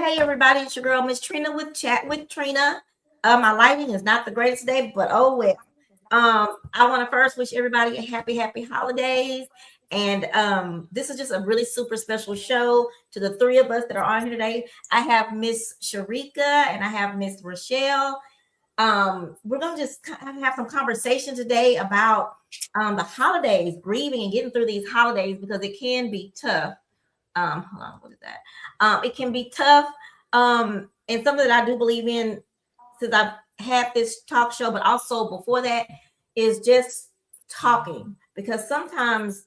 Hey everybody, it's your girl Miss Trina with Chat with Trina. My lighting is not the greatest today, but oh well. I want to first wish everybody a happy holidays. And this is just a really super special show to the three of us that are on here today. I have Miss Sherrika and I have Miss Rachelle. We're gonna just have some conversation today about the holidays, grieving and getting through these holidays because it can be tough. Hold on, what is that? It can be tough. And something that I do believe in since I've had this talk show, but also before that, is just talking. Because sometimes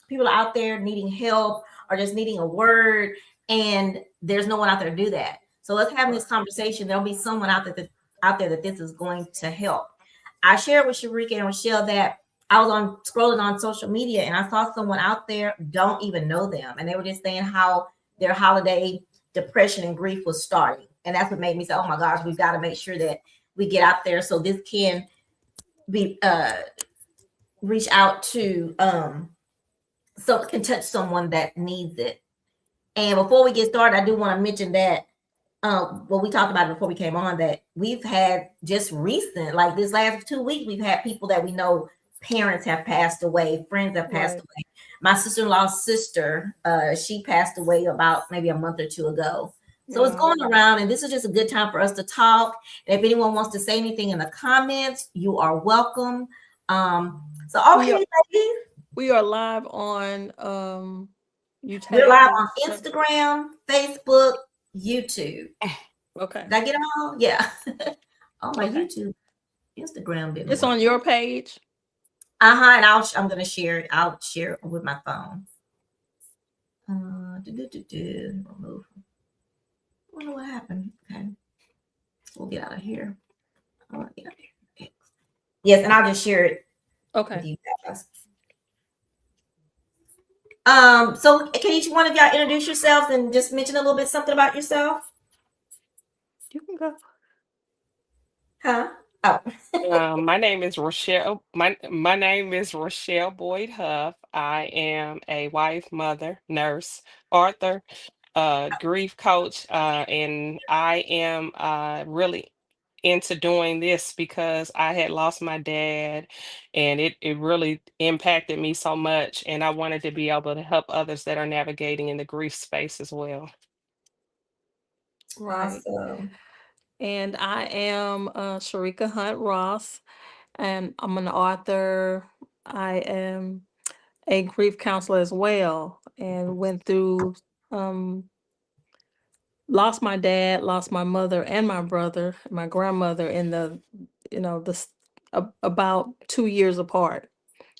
people are out there needing help or just needing a word, and there's no one out there to do that. So let's have this conversation. There'll be someone out there that this is going to help. I shared with Sherrika and Rachelle that I was on scrolling on social media and I saw someone out there, don't even know them, and they were just saying how their holiday depression and grief was starting. And that's what made me say, oh my gosh, we've got to make sure that we get out there so this can be reach out to so it can touch someone that needs it. And before we get started, I do want to mention that well, we talked about it before we came on, that we've had just recent, like this last 2 weeks, we've had people that we know, parents have passed away, friends have passed away. My sister-in-law's sister, she passed away about maybe a month or two ago. So it's going around, and this is just a good time for us to talk. And if anyone wants to say anything in the comments, you are welcome. So okay, ladies. We are live on We're live on Instagram, Facebook, YouTube. Okay. Did I get them all? Yeah. Oh, my YouTube, Instagram didn't It's work. on your page. And I'm gonna share it. I'll share it with my phone. Remove. I wonder what happened. Okay, we'll get out of here. I want to get out of here. Okay. Yes, and I'll just share it. Okay. With you guys. So can each one of y'all introduce yourselves and just mention a little bit something about yourself? You can go. Huh? Oh. My name is Rachelle. My name is Rachelle Boyd-Huff. I am a wife, mother, nurse, author, grief coach, and I am really into doing this because I had lost my dad, and it really impacted me so much, and I wanted to be able to help others that are navigating in the grief space as well. Right. Awesome. And I am Sherrika Hunt Ross, and I'm an author. I am a grief counselor as well, and went through lost my dad, lost my mother and my brother, my grandmother in the about 2 years apart.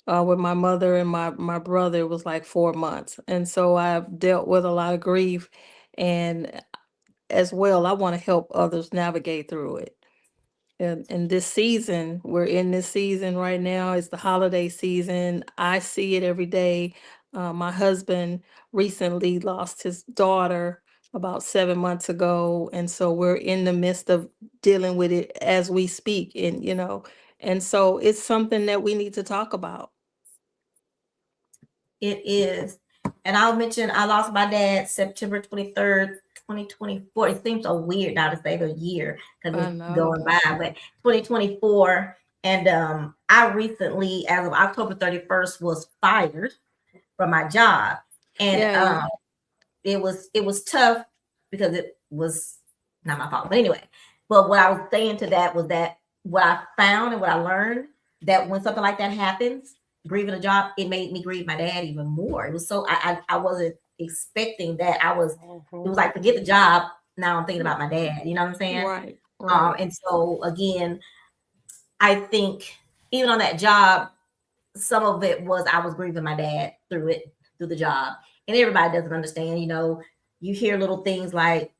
With my mother and my brother, it was like 4 months, and so I've dealt with a lot of grief, and as well, I want to help others navigate through it. And this season, we're in this season right now. It's the holiday season. I see it every day. My husband recently lost his daughter about 7 months ago, and so we're in the midst of dealing with it as we speak. And so it's something that we need to talk about. It is. And I'll mention I lost my dad September 23rd, 2024. It seems so weird now to say the year because it's going by, but 2024. And I recently, as of October 31st, was fired from my job. And it was tough because it was not my fault. But anyway, but what I was saying to that was that what I found and what I learned, that when something like that happens, grieving a job, it made me grieve my dad even more. It was so I wasn't expecting that. It was like, forget the job. Now I'm thinking about my dad. You know what I'm saying? Right. And so again, I think even on that job, some of it was I was grieving my dad through the job. And everybody doesn't understand, you hear little things like,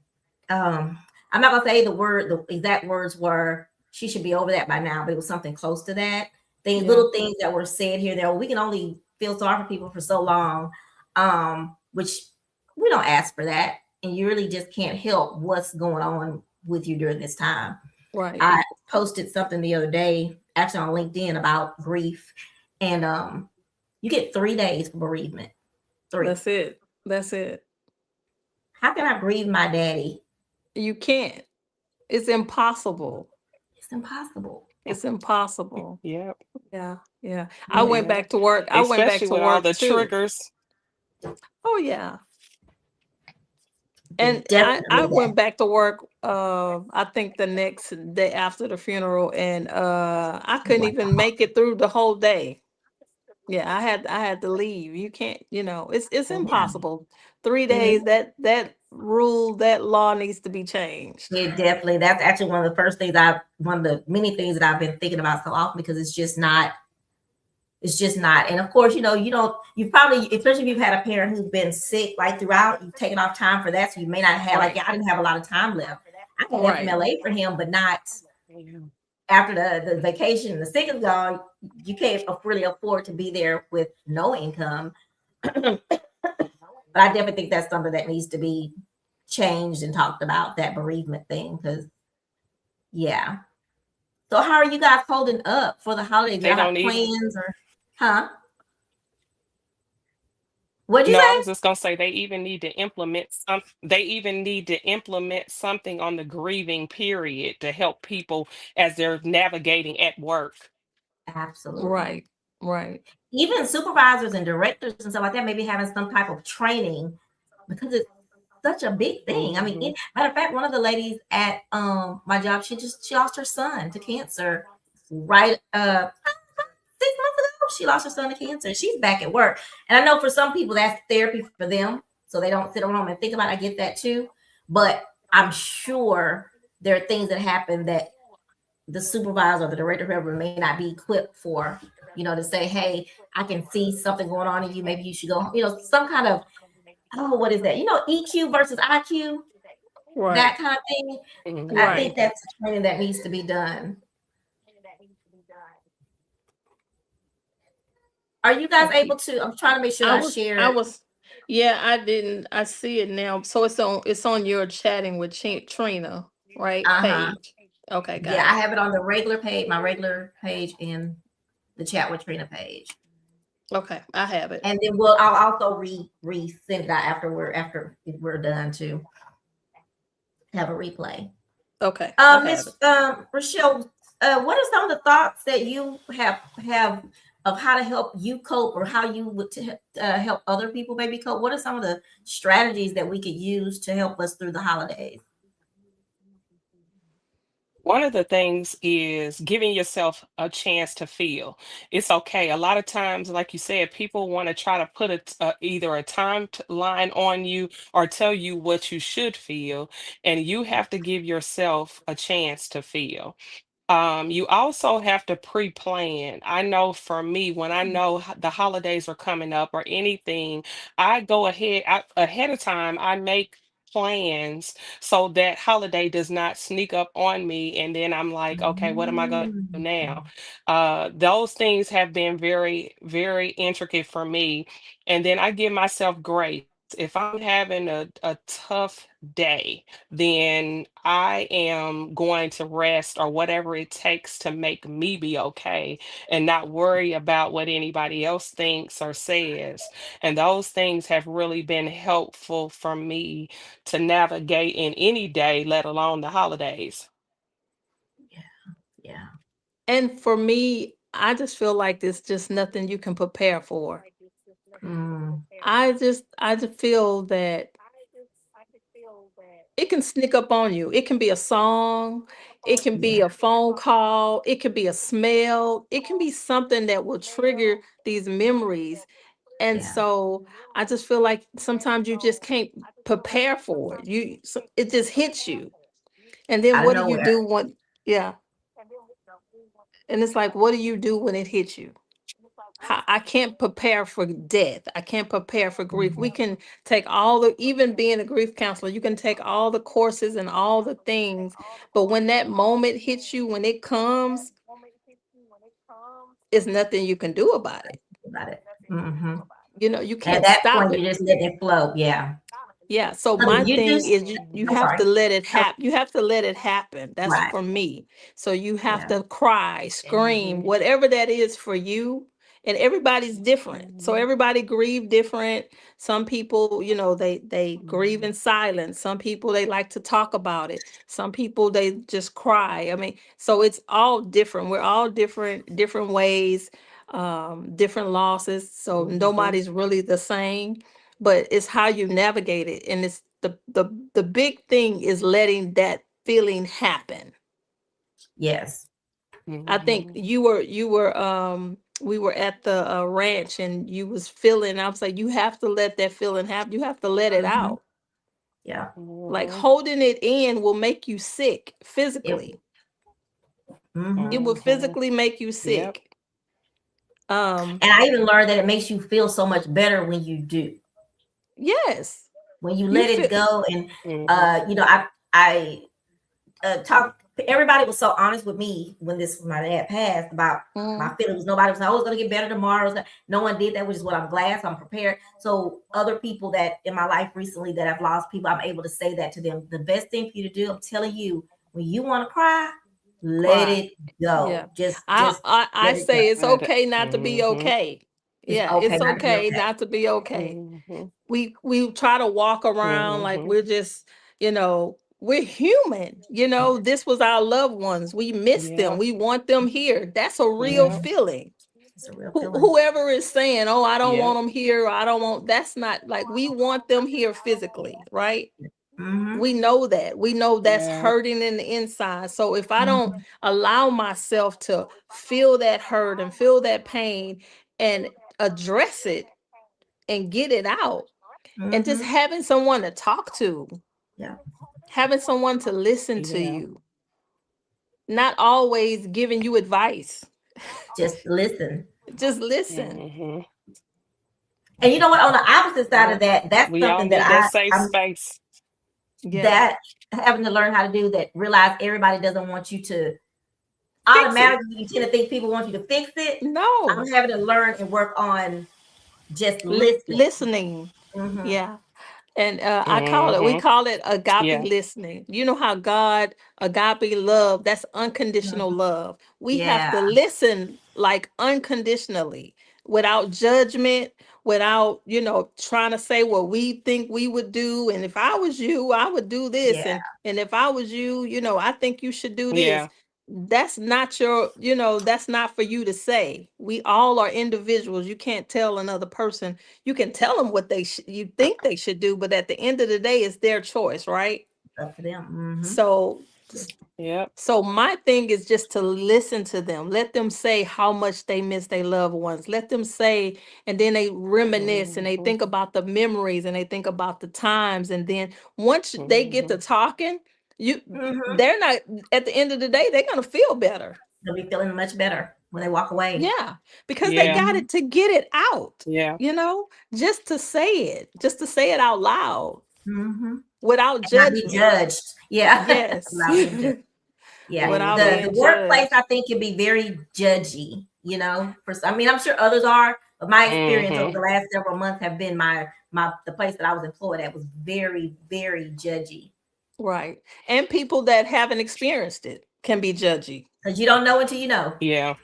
I'm not gonna say the exact words were, she should be over that by now, but it was something close to that. Little things that were said here, there, we can only feel sorry for people for so long, which we don't ask for that. And you really just can't help what's going on with you during this time. Right. I posted something the other day, actually on LinkedIn, about grief. And you get 3 days for bereavement. 3. That's it. How can I grieve my daddy? You can't. It's impossible. It's impossible. It's impossible. Yep. Yeah, yeah. I Yeah, went Yep. back to work. I went back Especially to with all work the too. triggers. Oh yeah. it's And I definitely that. went back to work I think the next day after the funeral, and I couldn't even Wow. make it through the whole day. Yeah, I had to leave. You can't, it's Yeah. impossible. 3 It, days, that rule, that law needs to be changed. it definitely, that's actually one of the first things one of the many things that I've been thinking about so often because it's just not. And of course, you probably, especially if you've had a parent who's been sick like throughout, you've taken off time for that. So you may not have, like, Right. yeah, I didn't have a lot of time left. I got Right. FMLA for him, but not Yeah. after the vacation and the sick is gone. You can't really afford to be there with no income. But I definitely think that's something that needs to be changed and talked about, that bereavement thing. Because, yeah. So, how are you guys holding up for the holidays? They Y'all have don't even. plans or, huh? What'd you No, I say? was just gonna say they even need to implement some. They even need to implement something on the grieving period to help people as they're navigating at work. Absolutely. Right. Right. Even supervisors and directors and stuff like that, maybe having some type of training because it's such a big thing. I mean, Hmm. matter of fact, one of the ladies at my job, she lost her son to cancer right 6 months ago. She lost her son to cancer. She's back at work. And I know for some people that's therapy for them. So they don't sit around and think about it. I get that too. But I'm sure there are things that happen that the supervisor or the director, whoever, may not be equipped for, to say, hey, I can see something going on in you. Maybe you should go, some kind of, oh, what is that? EQ versus IQ, that Right. kind of thing. I Hmm. Right. think that's training that needs to be done. Are you guys able to? I'm trying to make sure I I was I share. was yeah, I see it now. So it's on your chatting with Trina, right? Uh-huh. Page. Okay, Yeah, got I it. have it on the regular page, my regular page, and the chat with Trina page. Okay, I have it. And then I'll also send it out after we're done to have a replay. Okay, I have Miss it. Rachelle, what are some of the thoughts that you have of how to help you cope, or how you would help other people maybe cope? What are some of the strategies that we could use to help us through the holidays? One of the things is giving yourself a chance to feel. It's okay. A lot of times, like you said, people want to try to put either a line on you or tell you what you should feel, and you have to give yourself a chance to feel. You also have to pre-plan. I know for me, when I know the holidays are coming up or anything, I go ahead of time. I make plans so that holiday does not sneak up on me, and then I'm like, okay, what am I going to do Mm. now? Those things have been very, very intricate for me, and then I give myself grace. If I'm having a tough day, then I am going to rest or whatever it takes to make me be okay and not worry about what anybody else thinks or says. And those things have really been helpful for me to navigate in any day, let alone the holidays. Yeah. And for me, I just feel like there's just nothing you can prepare for. Mm. I just feel that it can sneak up on you. It can be a song, it can be Yeah. a phone call, it could be a smell, it can be something that will trigger these memories. And Yeah. so I just feel like sometimes you just can't prepare for it. It just hits you. And then Out of what do you nowhere. do when yeah, and it's like what do you do when it hits you? I can't prepare for death. I can't prepare for grief. We Mhm. can take even being a grief counselor, you can take all the courses and all the things, but when that moment hits you, when it comes, there's nothing you can do about it. About it. Hmm. You At can't that stop point, you it. just let it flow. Yeah. Yeah. So So do my you thing just? is you I'm have sorry. to let it No. happen. You have to let it happen. That's Right. for me. So you have Yeah. to cry, scream, whatever that is for you. and everybody's different. So Mhm. everybody grieve different. Some people, they grieve in silence. Some people, they like to talk about it. Some people, they just cry. I mean, so it's all different. We're all different ways, different losses. So Mhm. nobody's really the same, but it's how you navigate it. And it's the big thing is letting that feeling happen. Yes. I think Mhm. we were at the ranch, and you was feeling, I was like, you have to let that feeling happen. You have to let it Hmm. out. Yeah. Like Mhm. holding it in will make you sick It. physically. It Hmm. will Mhm. physically make you Yep. sick. Um, And I even learned that it makes you feel so much better when you do, yes. when you You let it feel go. And Mhm. I talked. Everybody was so honest with me when this my dad passed about my mm, feelings. Nobody was like, "Oh, it's gonna get better tomorrow." No one did that, which is what I'm glad. So I'm prepared. So other people that in my life recently that have lost people, I'm able to say that to them. The best thing for you to do, I'm telling you, when you want to cry, let cry. it go. Yeah. I, Just I I let it go. say it's Let it. okay not to be Mhm. okay. It's Yeah, okay it's not to be okay okay. not to be okay. Mhm. We try to walk around like Mhm. we're just, we're human. This was our loved ones. We miss them. Yeah. We want them here. That's a real Yep. Hmm. feeling. It's a real feeling. Whoever is saying, "Oh, I don't want Yep. them here," or "I don't want," that's not like, we want them here physically, right? Hmm. We know that. We know that's Yeah. hurting in the inside. So if I don't Hmm. allow myself to feel that hurt and feel that pain and address it and get it out, and just Hmm. having someone to talk to, Yeah. having someone to listen to Yeah. you, not always giving you advice, Just listen. just listen. Mhm. And you know what? On the opposite side of Yep. that, that's We all something that need that safe I'm space. Yeah. that having to learn how to do that. Realize everybody doesn't want you to Fix it. automatically. You tend to think people want you to fix it. I'm No. having to learn and work on just listening. Listening. Hmm. Yeah. And we Mhm. call it agape Yeah. listening. You know how God, agape love, that's unconditional Hmm. love. We have Yeah, to listen like unconditionally, without judgment, without, trying to say what we think we would do. And if I was you, I would do this. yeah, And if I was you, I think you should do this. Yeah. That's not that's not for you to say. We all are individuals. You can't tell another person. You can tell them what you think they should do, but at the end of the day, it's their choice, right? it's up to them. Hmm. So, Yep. my thing is just to listen to them. Let them say how much they miss their loved ones. Let them say, and then they reminisce and they Mhm. think about the memories and they think about the times. And then once they get to Mhm. talking, you Hmm. they're not, at the end of the day, they're gonna feel better. They'll be feeling much better when they walk away. Yeah, because they Yeah. got Hmm. it to get it out, Yeah. just to say it out loud Hmm. without And not be judgment. judged. Yeah, Yes. allow being judged. Yeah, Without Mhm. the being workplace I judged. think can be very judgy. For I mean, I'm sure others are, but my experience over Mhm. the last several months have been my the place that I was employed at was very very judgy Right. And people that haven't experienced it can be judgy. because you don't know until you know. Yeah.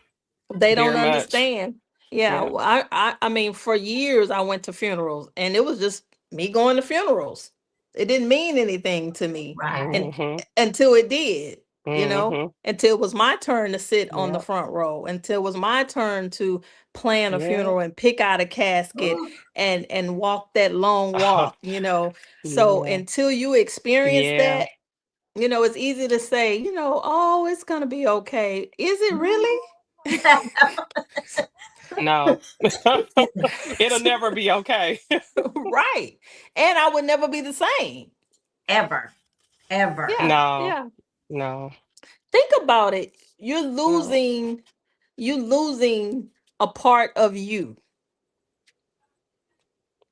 They don't Very much. understand. Yeah, Yeah. well, I mean, for years I went to funerals, and it was just me going to funerals. It didn't mean anything to me, and Right. Mhm. until it did, Mhm. until it was my turn to sit on the Yep. front row, until it was my turn to plan a Yep. funeral and pick out a casket Ooh, and walk that long walk. So Yeah. until you experience Yeah. that, it's easy to say, oh, it's gonna be okay. Is it really? No. It'll never be okay. Right. And I would never be the same. ever, ever. Yeah, No. yeah. No. Think about it. You're No. losing, you losing a part of you.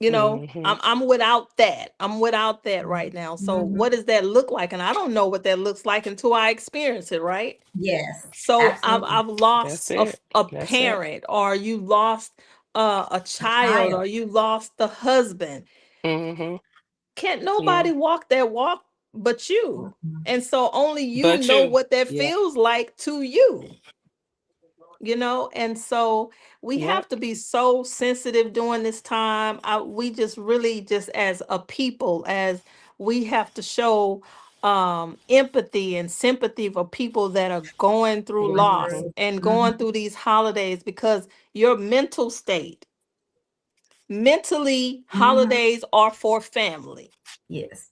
Mhm. I'm without that. I'm without that right now. So Hmm. what does that look like? And I don't know what that looks like until I experience it, right? Yes, So absolutely. I've lost That's it. a That's it. parent, or you lost a A child, child. or you lost the husband. Mhm. Can't Yeah. nobody walk that walk but you. Mhm. And so only you But know you. what that Yeah. feels like to you. And so we have Yep. to be so sensitive during this time. We just really, just as a people, as we have to show empathy and sympathy for people that are going through Going loss Mhm. through. and Mhm. going through these holidays, because your mental state, mentally, Mhm. holidays are for family. Yes.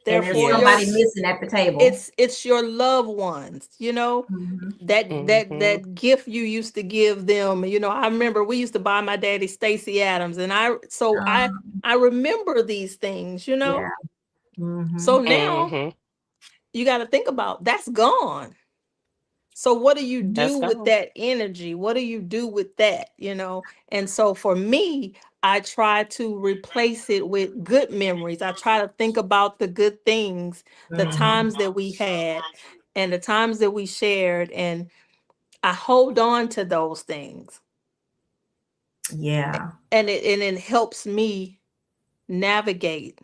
And there's Therefore, somebody Yes. missing at the table. it's your loved ones, Mhm. Mhm. that gift you used to give them. I remember we used to buy my daddy Stacy Adams, and I remember these things. Yeah. So Mhm. now Mhm. you got to think about that's gone. So what do you That's do with gone. that energy? What do you do with that? And so for me, I try to replace it with good memories. I try to think about the good things, the Mhm. times that we had and the times that we shared, and I hold on to those things. Yeah. And it helps me navigate.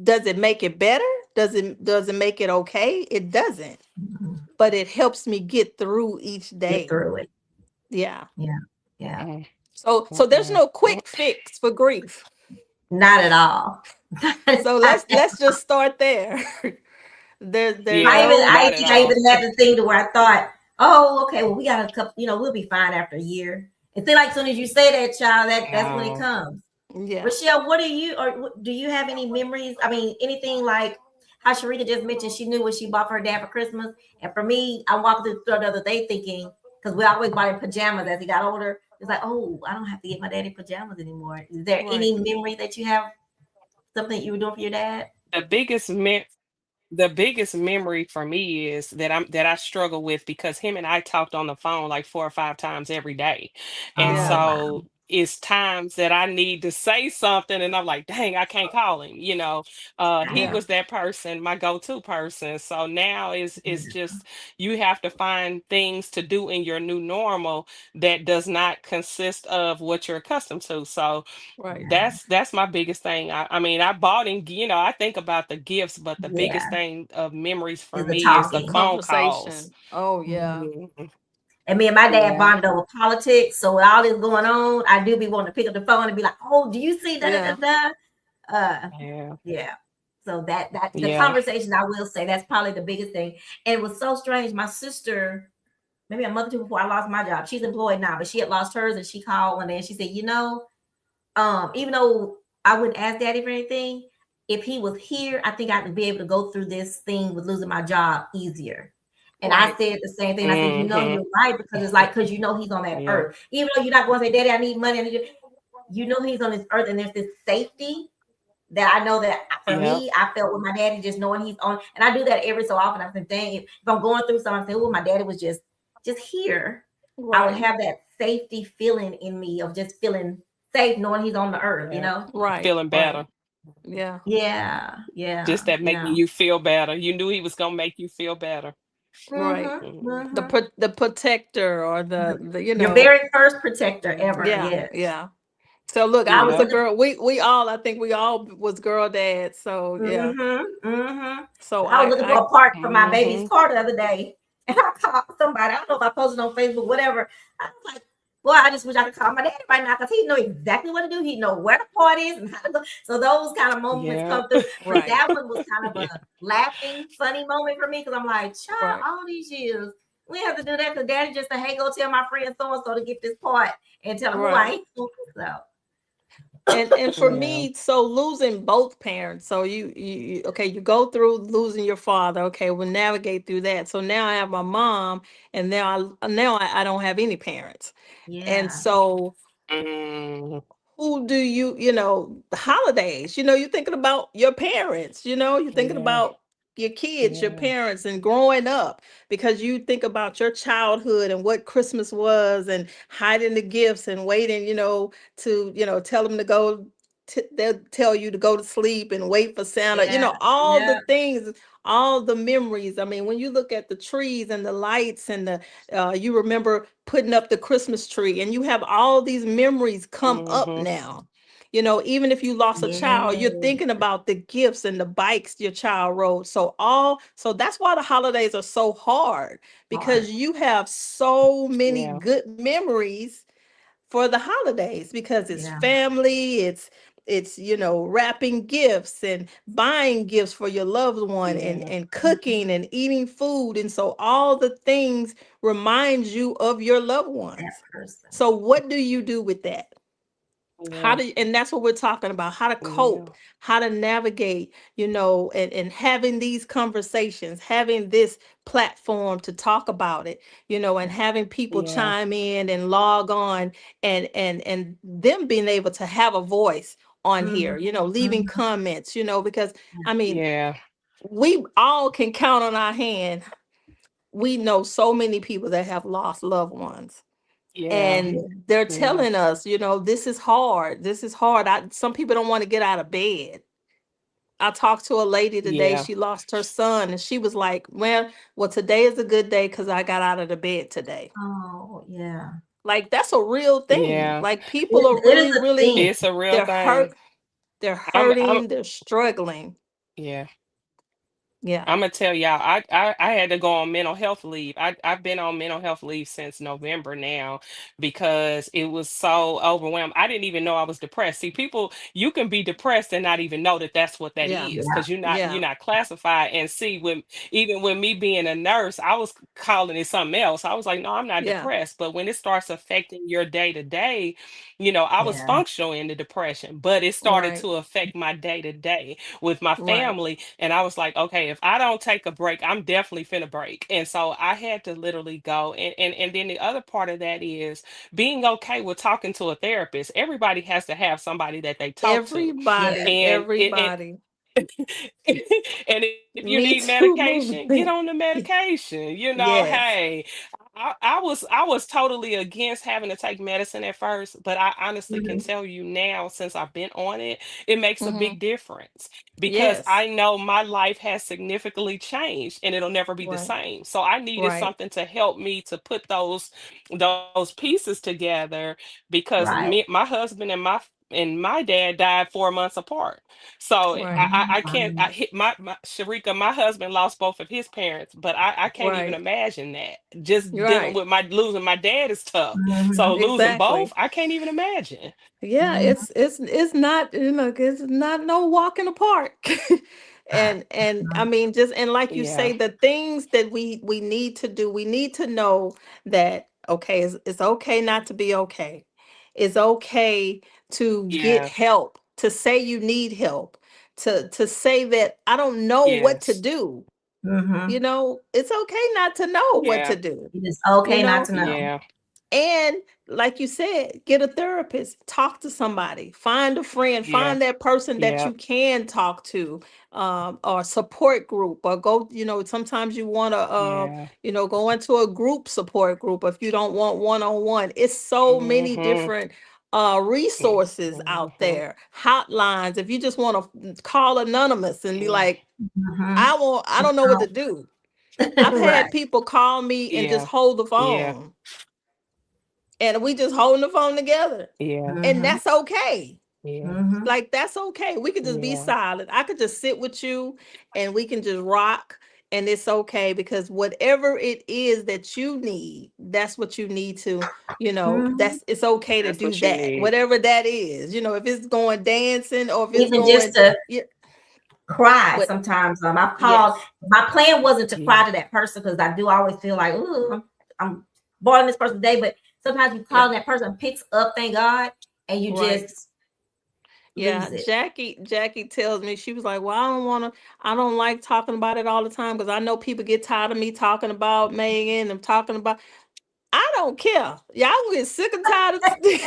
Does it make it better? Does it make it okay? It doesn't. Mhm. But it helps me get through each Get day. through it. Yeah. Yeah. Yeah. Mm, So there's mm, no mm. quick fix for grief. Not at all. So let's just start there. There's Yeah, I not no. at I all. even had the thing to where I thought, oh, okay, well, we got a couple, we'll be fine after a year. And then, like, as soon as you say that, child, that's when it Oh, comes. Yeah. Rochelle, what are you, or do you have any memories? I mean, anything like how Sherrika just mentioned she knew what she bought for her dad for Christmas. And for me, I walked through the store the other day thinking, because we always bought him pajamas as he got older. It's like, oh, I don't have to get my daddy pajamas anymore. Is there Right. any memory that you have, something that you were doing for your dad? the biggest the biggest memory for me is that I struggle with because him and I talked on the phone like 4 or 5 times every day. And Oh, Yeah. wow. so it's times that I need to say something and I'm like, dang, I can't call him. He Right. Yeah. was that person, my go-to person. So now it's just you have to find things to do in your new normal that does not consist of what you're accustomed to. So Right. Yeah. that's my biggest thing. I mean, I bought in, I think about the gifts, but the biggest Yeah. thing of memories for Is the me is It's the the talking. phone calls. conversation. Oh yeah. Mhm. And me and my dad Yeah, bonded over politics. So with all this going on, I do be wanting to pick up the phone and be like, "Oh, do you see da da da Yeah. da?" yeah, Yeah. So that the yeah. conversation, I will say, that's probably the biggest thing. And it was so strange. My sister, maybe a month or two before I lost my job, she's employed now, but she had lost hers, and she called one day and she said, even though I wouldn't ask daddy for anything, if he was here, I think I would be able to go through this thing with losing my job easier. And I Right. said the same thing. I said, Hmm. you're right, because it's like, because he's on that Yeah, earth. Even though you're not going to say, Daddy, I need money. He's on this earth, and there's this safety that I know that for yeah. me, I felt with my daddy, just knowing he's on. And I do that every so often. I said, dang, if I'm going through something, I say, oh, my daddy was just here. I would Right. have that safety feeling in me of just feeling safe, knowing he's on the earth, you Yeah. know? Right. Feeling Right. better. Yeah. Yeah, Just yeah, that making yeah. you feel better. You knew he was gonna make you feel better. Right. Mm-hmm. Mhm. Mm-hmm. The protector, or the Your very first protector ever. Mhm. yeah, Yes. yeah. So look, I I was was a Yep. looking. girl. I think we all was girl dads. So yeah. Mm-hmm. Mm-hmm. So I was looking for I a part for my baby's Mhm. car the other day, and I called somebody. I don't know if I posted on Facebook, whatever. I was like, boy, I just wish I could call my daddy right now, because he know exactly what to do. He know where the part is and how to go. So those kind of moments Yep. come through. But right. that one was kind of Yeah. a laughing, funny moment for me, because I'm like, child, Right. all these years we have to do that because daddy just said, hey, go tell my friend so and so to get this part and tell him who I Right. am. So And for Yeah. me, so losing both parents. So okay, you go through losing your father. Okay, we'll navigate through that. So now I have my mom, and now I don't have any parents. And yeah, so Mhm. who do the holidays, you're thinking about your parents, you're thinking Yeah. about your kids, your Yeah. parents, and growing up, because you think about your childhood and what Christmas was, and hiding the gifts and waiting, to, tell them to go. They'll tell you to go to sleep and wait for Santa, yeah, all yeah, the things, all the memories. I mean, when you look at the trees and the lights and you remember putting up the Christmas tree, and you have all these memories come up Mhm. now. Even if you lost a child, you're Yes. thinking about the gifts and the bikes your child rode. So that's why the holidays are so hard, Hard. because you have so many Yeah. good memories for the holidays, because it's Yeah. family, it's wrapping gifts and buying gifts for your loved one, and Yeah. cooking and eating food, and so all the things remind you of your loved That ones. person. So what do you do with that? How Yeah. do and that's what we're talking about, how to Yeah. cope, how to navigate, and having these conversations, having this platform to talk about it, and having people Yeah. chime in and log on, and them being able to have a voice on Mm-hmm. here, leaving Mm-hmm. comments, because I mean, Yeah. we all can count on our hand. We know so many people that have lost loved ones, Yeah. and they're Yeah. telling us, this is hard, some people don't want to get out of bed. I talked to a lady today, Yeah. she lost her son, and she was like, well, today is a good day because I got out of the bed today. Oh, yeah. Like, that's a real thing. Yeah. Like, people are It is really, a really, thing. It's a real they're thing. hurt, they're I'm hurting, they're struggling. yeah. Yeah. I'm gonna tell y'all, I had to go on mental health leave. I've been on mental health leave since November now because it was so overwhelmed. I didn't even know I was depressed. See, people, you can be depressed and not even know that that's what that Yeah. is Yeah. because you're Yeah. not classified. And see, when even with me being a nurse, I was calling it something else. I was like, no, I'm not Yeah. depressed. But when it starts affecting your day to day, I was Yeah. functional in the depression, but it started Right. to affect my day to day with my Right. family. And I was like, okay, if I don't take a break, I'm definitely finna break. And so I had to literally go. And then the other part of that is being okay with talking to a therapist. Everybody has to have somebody that they talk to. Yeah. Everybody, And it, everybody. and if you need Me too, medication, get moving. on the medication. Yes. Hey, I was totally against having to take medicine at first, but I honestly can Mm-hmm. tell you now, since I've been on it, it makes a Hmm. big difference because Yes. I know my life has significantly changed and it'll never be the Right. same. So I needed Right. something to help me to put those pieces together because Right. my husband and my dad died 4 months apart. So Right. I can't Um, I hit my Sharika, my husband lost both of his parents, but I can't even Right. imagine that. Just dealing Right. with my losing my dad is tough. So mhm. losing both, Exactly. I can't even imagine. Yeah, Mhm. it's not, it's not no walk in the park. And I mean, just, and like you Yeah. say, the things that we need to do, we need to know that, okay, it's okay not to be okay. It's okay to get Yeah. help, to say you need help, to say that I don't know what to Yes. do. Mhm. It's okay not to know what Yeah. to do. It is you okay not know to know. Yeah. and like you said, get a therapist, talk to somebody, find a friend, Yeah. find that person that Yeah. you can talk to, or support group, or go, sometimes you want to, Yeah. go into a group support group if you don't want one-on-one. It's so many Mhm. different resources out Mhm. there, hotlines. If you just want to call anonymous and be Yeah. like, Mhm. I don't know what to do. I've had Right. people call me and just Yeah. hold the Yeah. phone, and we just holding the phone together, Yeah. and Mhm. that's okay. Yeah. Mhm. Like, that's okay. We could just be Yeah. silent. I could just sit with you, and we can just rock, and it's okay, because whatever it is that you need, that's what you need to, Mhm. it's okay to That's do what you that. need. Whatever that is, if it's going dancing, or if it's Even just going, to yeah, cry what, sometimes. I've called. yes, My plan wasn't to Yeah. cry to that person because I do always feel like, ooh, I'm bothering this person today. But sometimes you call yeah, and that person picks up, thank God, and you right. just Yeah, lose it. Jackie tells me, she was like, "Well, I don't like talking about it all the time because I know people get tired of me talking about Megan and talking about." I don't care. Y'all get sick and tired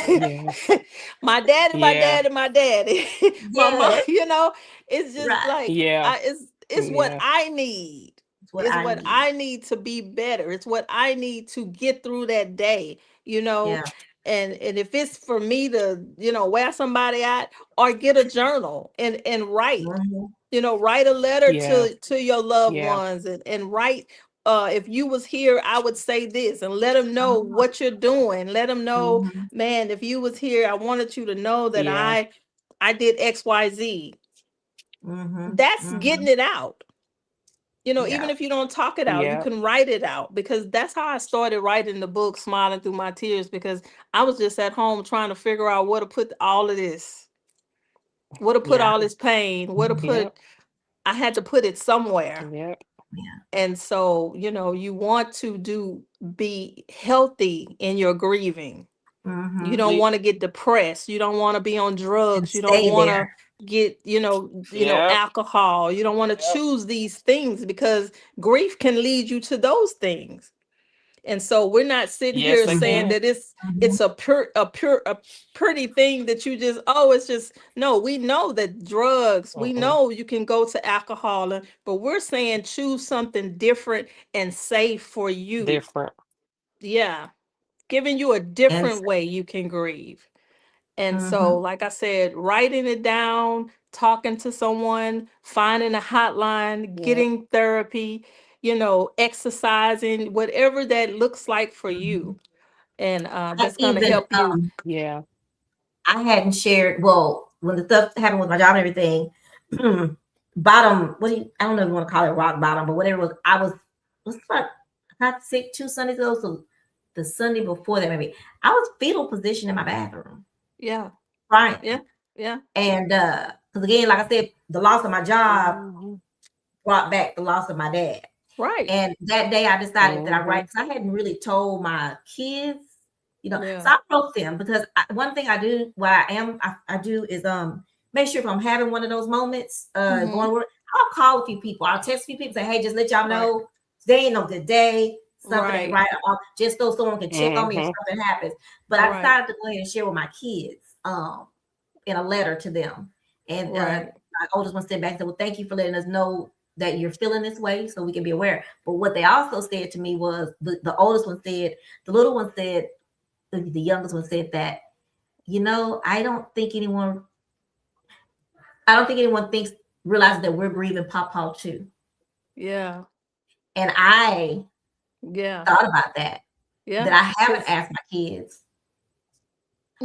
Yeah. of my daddy, my Yeah. daddy, my daddy, my mom. Yes, It's just right. like, Yeah. it's what Yeah. I need. It's what It's I what need. I need to be better. It's what I need to get through that day. You know, Yeah. and if it's for me to, wear somebody out, or get a journal and write, Mhm. write a letter Yeah. to your loved Yeah. ones, and write, if you was here, I would say this, and let them know Mhm. what you're doing. Let them know, Mhm. man, if you was here, I wanted you to know that Yeah. I did XYZ. Mm-hmm. That's Mm-hmm. getting it out. Even Yeah. if you don't talk it out, you Yep. can write it out, because that's how I started writing the book, Smiling Through My Tears, because I was just at home trying to figure out where to put all of this, where to put Yeah. all this pain, where to Yep. put, I had to put it somewhere. Yep. Yeah. And so, you want to be healthy in your grieving. You Mm-hmm. don't We. want to get depressed. You don't want to be on And drugs. You don't stay want to there. get, Yep. alcohol. You don't want to Yep. choose these things, because grief can lead you to those things. And so we're not sitting Yes, here they saying Mm-hmm. can. that it's Mm-hmm. it's a pretty thing that you just, oh, it's just, no, we know that drugs, we Mm-mm. know you can go to alcohol, but we're saying choose something different and safe for you. Different. Yeah, giving you a And different way you can grieve. And so, mm-hmm. like I said, writing it down, talking to someone, finding a hotline, Yep. getting therapy, exercising, whatever that looks like for Mm-hmm. you. And I that's going to even help you. Yeah. I hadn't shared, well, when the stuff happened with my job and everything, bottom, what do you, I don't know if you want to call it rock bottom, but whatever it was, what's like, I got sick 2 Sundays ago. So the Sunday before that, maybe I was fetal position in my bathroom, Yeah. crying. Yeah. Yeah. And, because again, like I said, the loss of my job Mm-hmm. brought back the loss of my dad. Right. And that day I decided that I Mm-hmm. write, because I hadn't really told my kids, so Yeah. I wrote them because one thing I do, I do is make sure if I'm having one of those moments, Mm-hmm. going to work, I'll call a few people, I'll text a few people, say, hey, just let y'all Right. know today ain't no good day, something ain't Right. right, just so someone can check on me if Mm-hmm. something happens. But I Right. decided to go ahead and share with my kids in a letter to them. And Right. my oldest one sent back and said, well, thank you for letting us know that you're feeling this way so we can be aware. But what they also said to me was the oldest one said, the little one said, the youngest one said that, I don't think anyone thinks realizes that we're grieving Papa too. Yeah. And I Yeah. thought about that Yeah. I haven't Because, asked my kids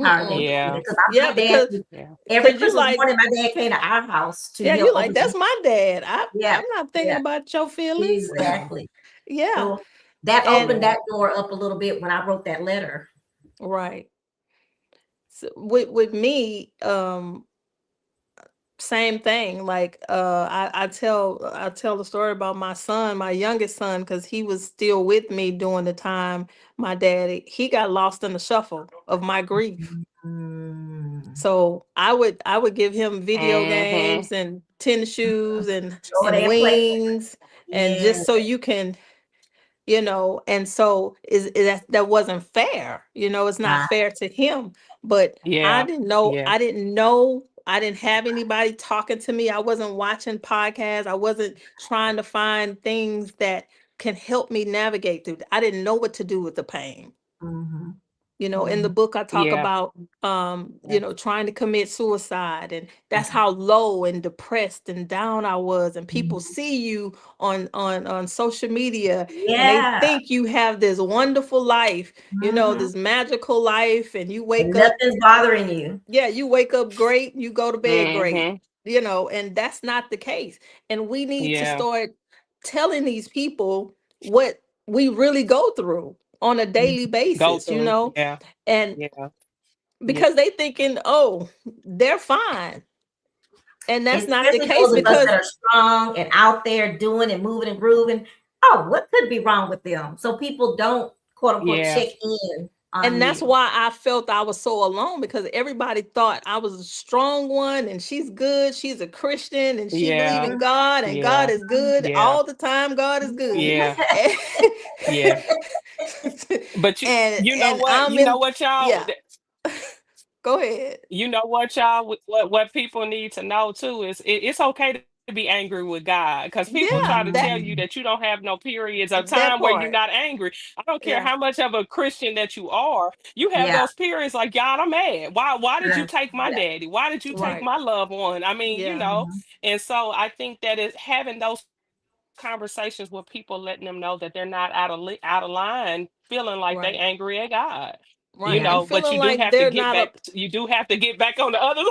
how are they mm-mm. grieving, Yeah. because Yeah, my dad, because Yeah. every you Christmas like, morning my dad came to our house to yeah, help you like, open the, that's my dad. yeah, I'm not thinking yeah, about your feelings. Yeah. exactly. Yeah. So that And opened Yeah. that door up a little bit when I wrote that letter. right. So with me, same thing. Like I tell the story about my son, my youngest son, because he was still with me during the time my daddy he got lost in the shuffle of my grief. Mm. So I would give him video Mm-hmm. games and tennis shoes and Go and there and play. wings, and Yeah. just so you can, and so that wasn't fair. It's not Right. fair to him. But i Yeah. didn't know Yeah. i didn't know I didn't have anybody talking to me. I wasn't watching podcasts. I wasn't trying to find things that can help me navigate through. I didn't know what to do with the pain. Mm-hmm. In the Mm-hmm. book I talk Yeah. about, Yeah. trying to commit suicide, and that's Mm-hmm. how low and depressed and down I was. And people Mm-hmm. see you on social media, and they Yeah. think you have this wonderful life, Mm-hmm. this magical life, and you wake And up, nothing's bothering you. yeah, you wake up great, you go to bed great, Mm-hmm. and that's not the case. And we need to Yeah. start telling these people what we really go through on a daily Go basis, through. Yeah. and Yeah. Yeah. because they thinking, oh, they're fine. And that's not the Especially case, those of us because that are strong and out there doing and moving and grooving. Oh, what could be wrong with them? So people don't quote unquote Yeah. check in on and that's you. why I felt I was so alone, because everybody thought I was a strong one, and she's good, she's a Christian, and she believe Yeah. in Mm-hmm. God, and God Yeah. is good Yeah. all the time. God is good. Yeah. And Yeah. But you know and what? I'm You know in, what, y'all? yeah, go ahead. You know what, y'all? What people need to know too is it's okay to be angry with God, because people try to Yeah, tell you that that you don't have no periods of time that where you're part. not angry. I don't care Yeah, how much of a Christian that you are. You have Yeah. those periods like, God, I'm mad. Why did you Yeah. take my Yeah. daddy? Why did you take right. my loved one? I mean, Yeah, Mm-hmm. and so I think that is having those conversations with people, letting them know that they're not out of line, feeling like they right. angry at God. Right. Yeah. And But you feeling do have like to they're get not back. a, You do have to get back on the other.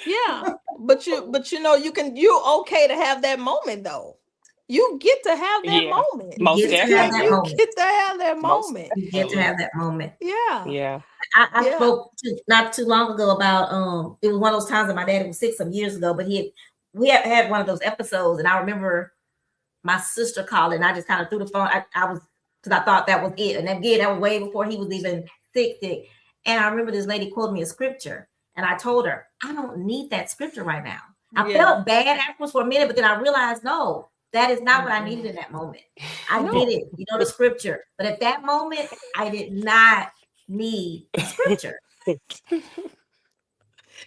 Yeah. But you know, you okay to have that moment though. You get to have that Yeah, moment. You most get to have that definitely. You moment. get to have that Most moment. You get to definitely. have that moment. Yeah. Yeah. I Yeah. spoke to not too long ago about it was one of those times that my daddy was sick some years ago, but we had one of those episodes, and I remember my sister called, and I just kind of threw the phone. I was because I thought that was it, and again that was way before he was even sick. And I remember this lady quoted me a scripture, and I told her I don't need that scripture right now. I Yeah. felt bad afterwards for a minute, but then I realized no, that is not what I needed Mm-mm. in that moment. I get No. it, the scripture, but at that moment I did not need the scripture. And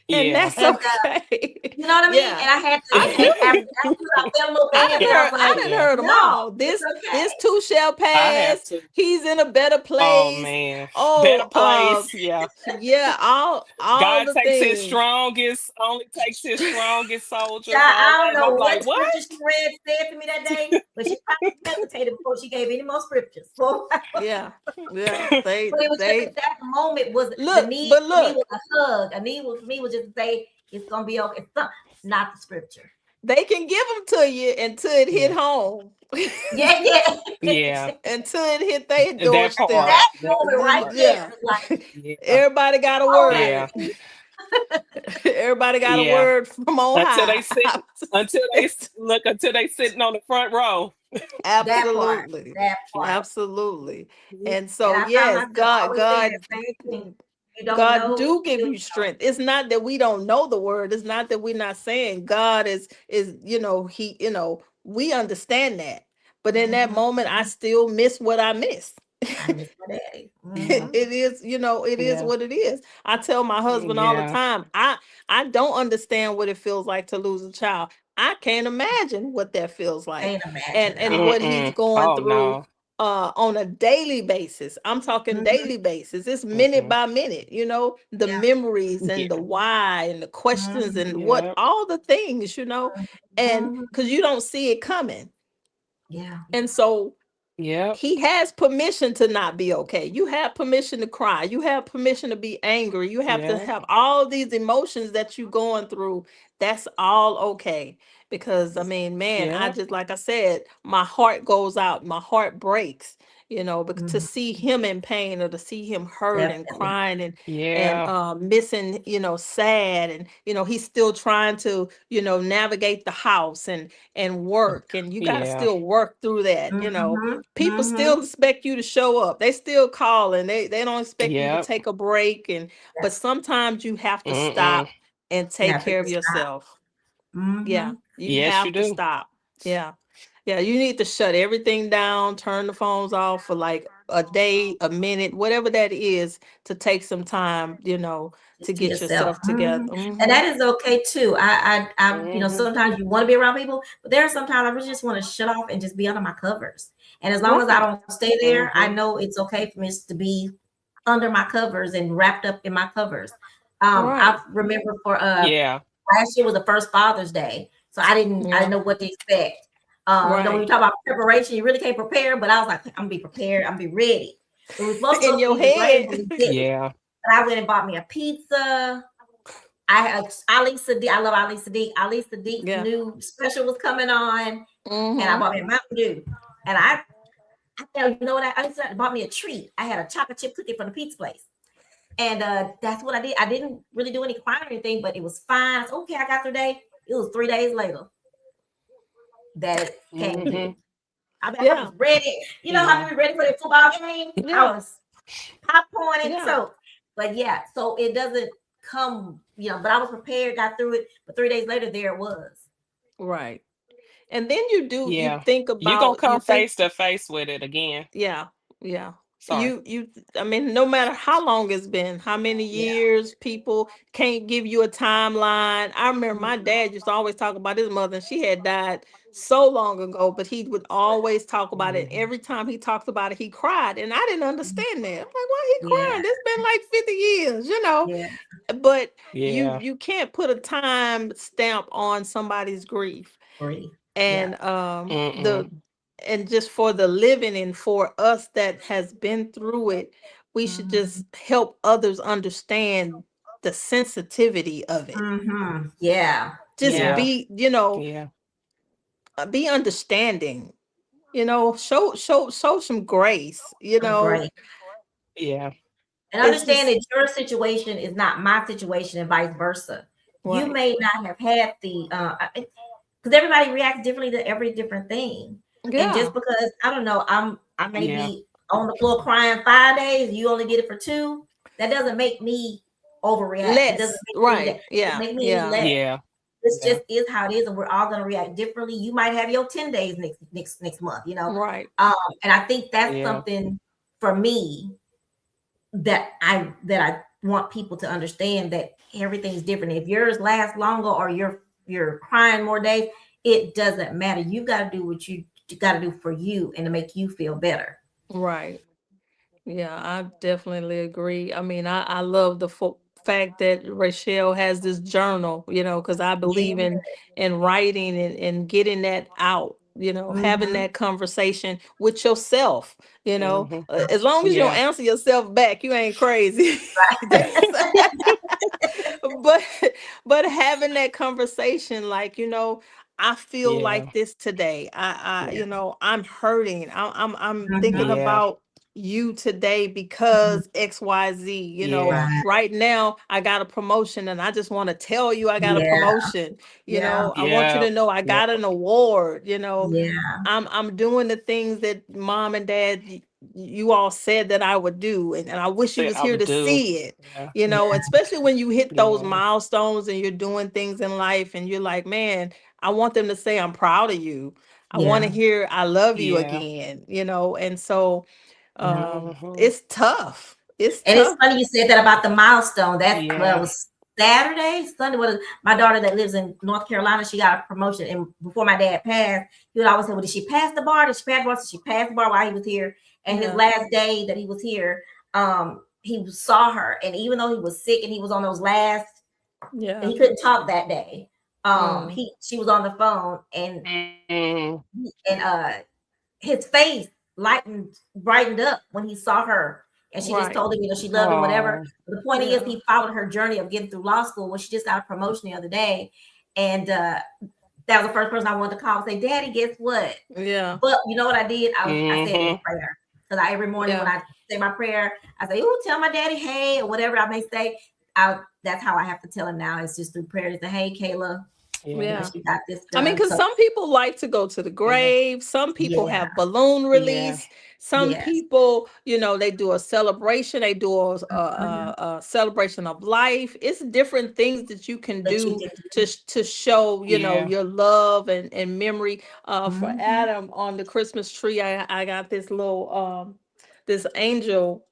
Yeah. that's And okay. you know what I mean? Yeah. And I had to, I and feel you. afterwards, I felt a little bad, but I was like, I done Yeah. heard them no, all. it's This okay. too shall I have pass. to. He's in a better Oh place. man. Oh, Better place. Yeah. yeah, all God the takes his things. strongest, only takes his strongest soldiers, Child, all I that. don't And I'm know like, what what? scripture she read said to me that day, but she probably meditated before she gave any more scriptures. Yeah. Yeah. But it was just They at that moment was the look, need but for me was look, a hug. A need for me was just to say it's gonna be okay. Not the scripture. they can give them to you until it hit Yeah. home. Yeah, yeah. Yeah. Until it hit their That doorstep. part. That That moment right part. there Yeah. was like, Yeah. Everybody got a okay. word. Yeah. Everybody got a Yeah. word from on Until high. they sit until they sitting on the front row. That part. Absolutely. That part. Absolutely. Mhm. And And so I found yes, myself always saying that same thing. You don't God know do give until you strength. It's not that we don't know the word. It's not that we're not saying God is he, we understand that. But in that Mhm, moment, I mhm. still miss what I missed. I miss my daddy. It Mhm. is, it is Yeah. what it is. I tell my husband all the Yeah. time, I don't understand what it feels like to lose a child. I can't imagine what that feels like. Can't imagine And at and all. what he's Mm-mm. going Oh through no. on a daily basis. I'm talking Mhm. daily basis. It's minute Mm-mm. by minute, the Yeah. memories and the Yeah. why and the questions Mhm. and what Yeah. all the things, and Mhm. because you don't see it coming. Yeah. And so Yep. he has permission to not be okay. You have permission to cry. You have permission to be angry. You have to Yeah. have all these emotions that you're going through. That's all okay. Because I mean, man, I Yeah. just like I said, my heart goes out, my heart breaks, because to Mhm. see him in pain or to see him hurt and Definitely. crying and Yeah. missing, sad, and he's still trying to, navigate the house and work, and you got to Yeah. still work through that. Mhm. People Mhm. still expect you to show up. They still call and they don't expect you to Yep. take a break, but Yes. sometimes you have to Mm-mm. stop and You take have to care of just stop. yourself. Yeah, Mhm. you Yes, you have to do. stop. Yeah. Yeah, you need to shut everything down, turn the phones off for like a day, a minute, whatever that is, to take some time, to Just to get yourself. yourself together. Mhm. And that is okay too. Hmm. sometimes you want to be around people, but there are sometimes I really just want to shut off and just be under my covers. And as long as I Right. don't stay there, I Hmm. know it's okay for me to be under my covers and wrapped up in my covers. Right. I remember for Yeah. last year was the first Father's Day, so I didn't Yeah. know what to expect. When you Right. talk about preparation, you really can't prepare, but I was like, I'm gonna be prepared, I'm gonna be ready. So we were supposed to In go your see the grave, head. but we didn't. Yeah. But I went and bought me a pizza. I had Ali Sadiq. I love Ali Sadiq. Ali Sadiq's Yeah. new special was coming on, and I Mm-hmm. bought me a Mountain Dew. And I felt, you know what? I just bought me a treat. I had a chocolate chip cookie from the pizza place. And that's what I did. I didn't really do any crying or anything, but it was fine. I said, okay, I got through the day. It was 3 days later that it came Hmm. due. I Yeah. was ready. You know how Yeah. you ready for the football game? I Yeah. was popcorn and Yeah. soap. But yeah, so it doesn't come, but I was prepared, got through it. But 3 days later, there it was. Right. And then you Yeah. think You gonna about you come think face to face with it again. yeah, yeah. Sorry. I mean, no matter how long it's been, how many Yeah. years, people can't give you a timeline. I remember my Mhm. dad used to always talk about his mother, and she had died so long ago, but he would always talk about it. Mhm. Every time he talked about it, he cried. And I didn't understand that. I'm like, why he Yeah. crying? It's been like 50 years. Yeah. But you Yeah. you can't put a time stamp on somebody's grief. Free. Yeah. And the Mm-mm. and just for the living and for us that has been through it, we should Mhm. just help others understand the sensitivity of it. Mm-hmm. Yeah. Just Yeah. Yeah. be, Yeah. be understanding, show some grace, Great. Yeah. And it's understand just that your situation is not my situation and vice versa. You right. may not have had the because everybody reacts differently to every different thing. And just Yeah. because I don't know, I may Yeah. be on the floor crying 5 days, you only did it for 2. That doesn't make me overreact. It doesn't Less. make me that. Right. It Yeah. make me any Yeah. less. Yeah. This Yeah. just is how it is, and we're all gonna react differently. You might have your 10 days next month, Right. and I think that's Yeah. something for me that I want people to understand that everything's different. If yours lasts longer or you're crying more days, it doesn't matter. You got to do what you got to do for you and to make you feel better. Right. Yeah, I definitely agree. I mean, I love the fact that Rachelle has this journal, because I Yeah. believe in writing and getting that out, having Mm-hmm. that conversation with yourself, Hmm. As long as you don't Yeah. answer yourself back, you ain't crazy. That's but having that conversation, like, I feel Yeah. like this today. Yeah. I'm hurting. I'm thinking Mm-hmm. Yeah. about you today because XYZ, Yeah. Right. right now I got a promotion and I just want to tell you I got a Yeah. promotion. Yeah. I want you Yeah. to know I Yeah. got an award. Yeah. I'm doing the things that mom and dad, you all said that I would do, and I wish you That was I here would to do. see it. Yeah. Especially when you hit those Yeah. milestones and you're doing things in life and you're like, man, I want them to say I'm proud of you. I want to Yeah. hear I love you Yeah. again, and so Yeah. Hmm. it's tough. It's And it's tough. funny you said that about the milestone. That Yeah. was Saturday, Sunday. Was my daughter that lives in North Carolina? She got a promotion, and before my dad passed, he would always say, "Well, did she pass the bar? Did she pass the bar?" So she passed the bar while he was here. And his Yeah. last day that he was here, he saw her, and even though he was sick and he was on those last, Yeah. he couldn't talk that day. Mm, She was on the phone, and Hmm. and his face brightened up when he saw her. And she just right. told him, she loved him, whatever. Oh. But the point is, Yeah. he followed her journey of getting through law school. Well, she just got a promotion the other day. And that was the first person I wanted to call and say, Daddy, guess what? Yeah. But you know what I did? I said it in Hmm. prayer. Because every morning when Yeah. I say my prayer, I say, "Ooh, tell my daddy, hey," or whatever I may say. That's how I have to tell him now. It's just through prayer. It's hey, Kayla, Yeah. Yeah. she got this I mean, done. because So some people like to go to the Yeah. grave. Some people yeah, have balloon Yeah. release. Some yes. people, they do a celebration. They do Mhm. a celebration of life. It's different things that you can That you do can to show, Yeah. your love and memory. For do. Adam on the Christmas tree, I got this little this angel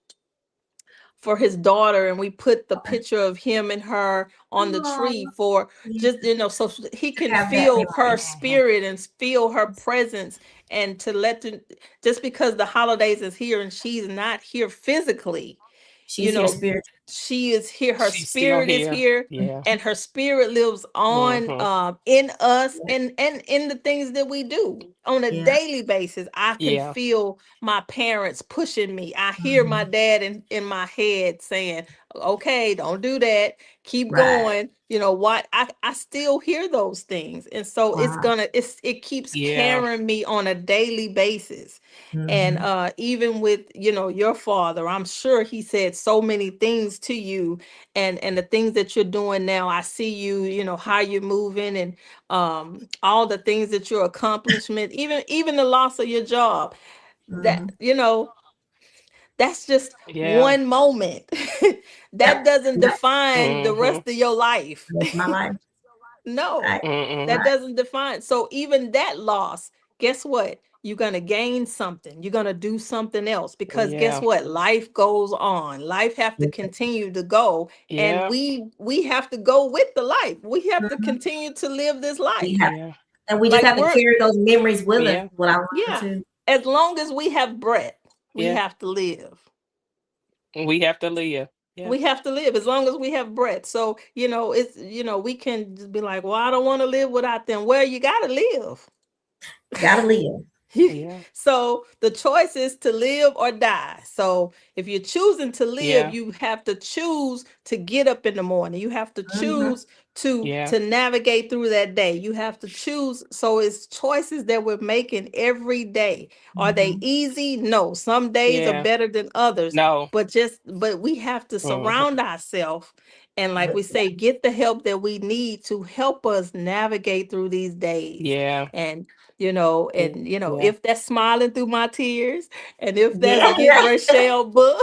for his daughter, and we put the picture of him and her on the Oh, tree for yeah, just, so he can have that feel her memory. Hmm. spirit and feel her presence, and to let them, just because the holidays is here and she's not here physically, you She's here know spiritually. she is here, her She's still spirit is here. here, Yeah. and her spirit lives on Hmm. in us, Yeah, and in the things that we do on a yeah. daily basis. I can Yeah. feel my parents pushing me. I hear my Mhm. dad in my head saying, okay, don't do that, keep Right. going. What, I still hear those things, and so Wow. it keeps Yeah. carrying me on a daily basis. And Mhm. even with, your father, I'm sure he said so many things to you, and the things that you're doing now. I see you, how you're moving, and all the things that your accomplishment, even the loss of your job, that, Mhm. that's just Yeah. one moment. That Yep. doesn't Yep. define the Hmm. rest of your life. That's my life. No, Right. Mm-mm. that Right. doesn't define. So even that loss, guess what? You're going to gain something. You're going to do something else, because guess Yeah. what? Life goes on. Life have to Yeah. continue to go, and Yeah. we have to go with the life. We have to Mhm. continue to live this We life. have, Yeah. and we just Like have to we're carry those memories with us. Yeah. What I learned yeah, too. as long as we have breath, we Yeah. have to live. We have to live. Yeah. We have to live as long as we have breath. So, it's, we can just be like, well, I don't want to live without them. Well, you got to live. Gotta live. Yeah. So the choice is to live or die. So, If you're choosing to live, Yeah. you have to choose to get up in the morning. You have to Mhm. choose to Yeah. navigate through that day. You have to choose. So it's choices that we're making every day. Are they Mhm. easy? No. Some days are Yeah. better than others, No. but we have to Hmm. surround ourselves and, like we With say, get the help that we need to help us navigate through these days. Yeah. And Yeah. if that's smiling through my tears, and if that's yeah, get Rachelle book,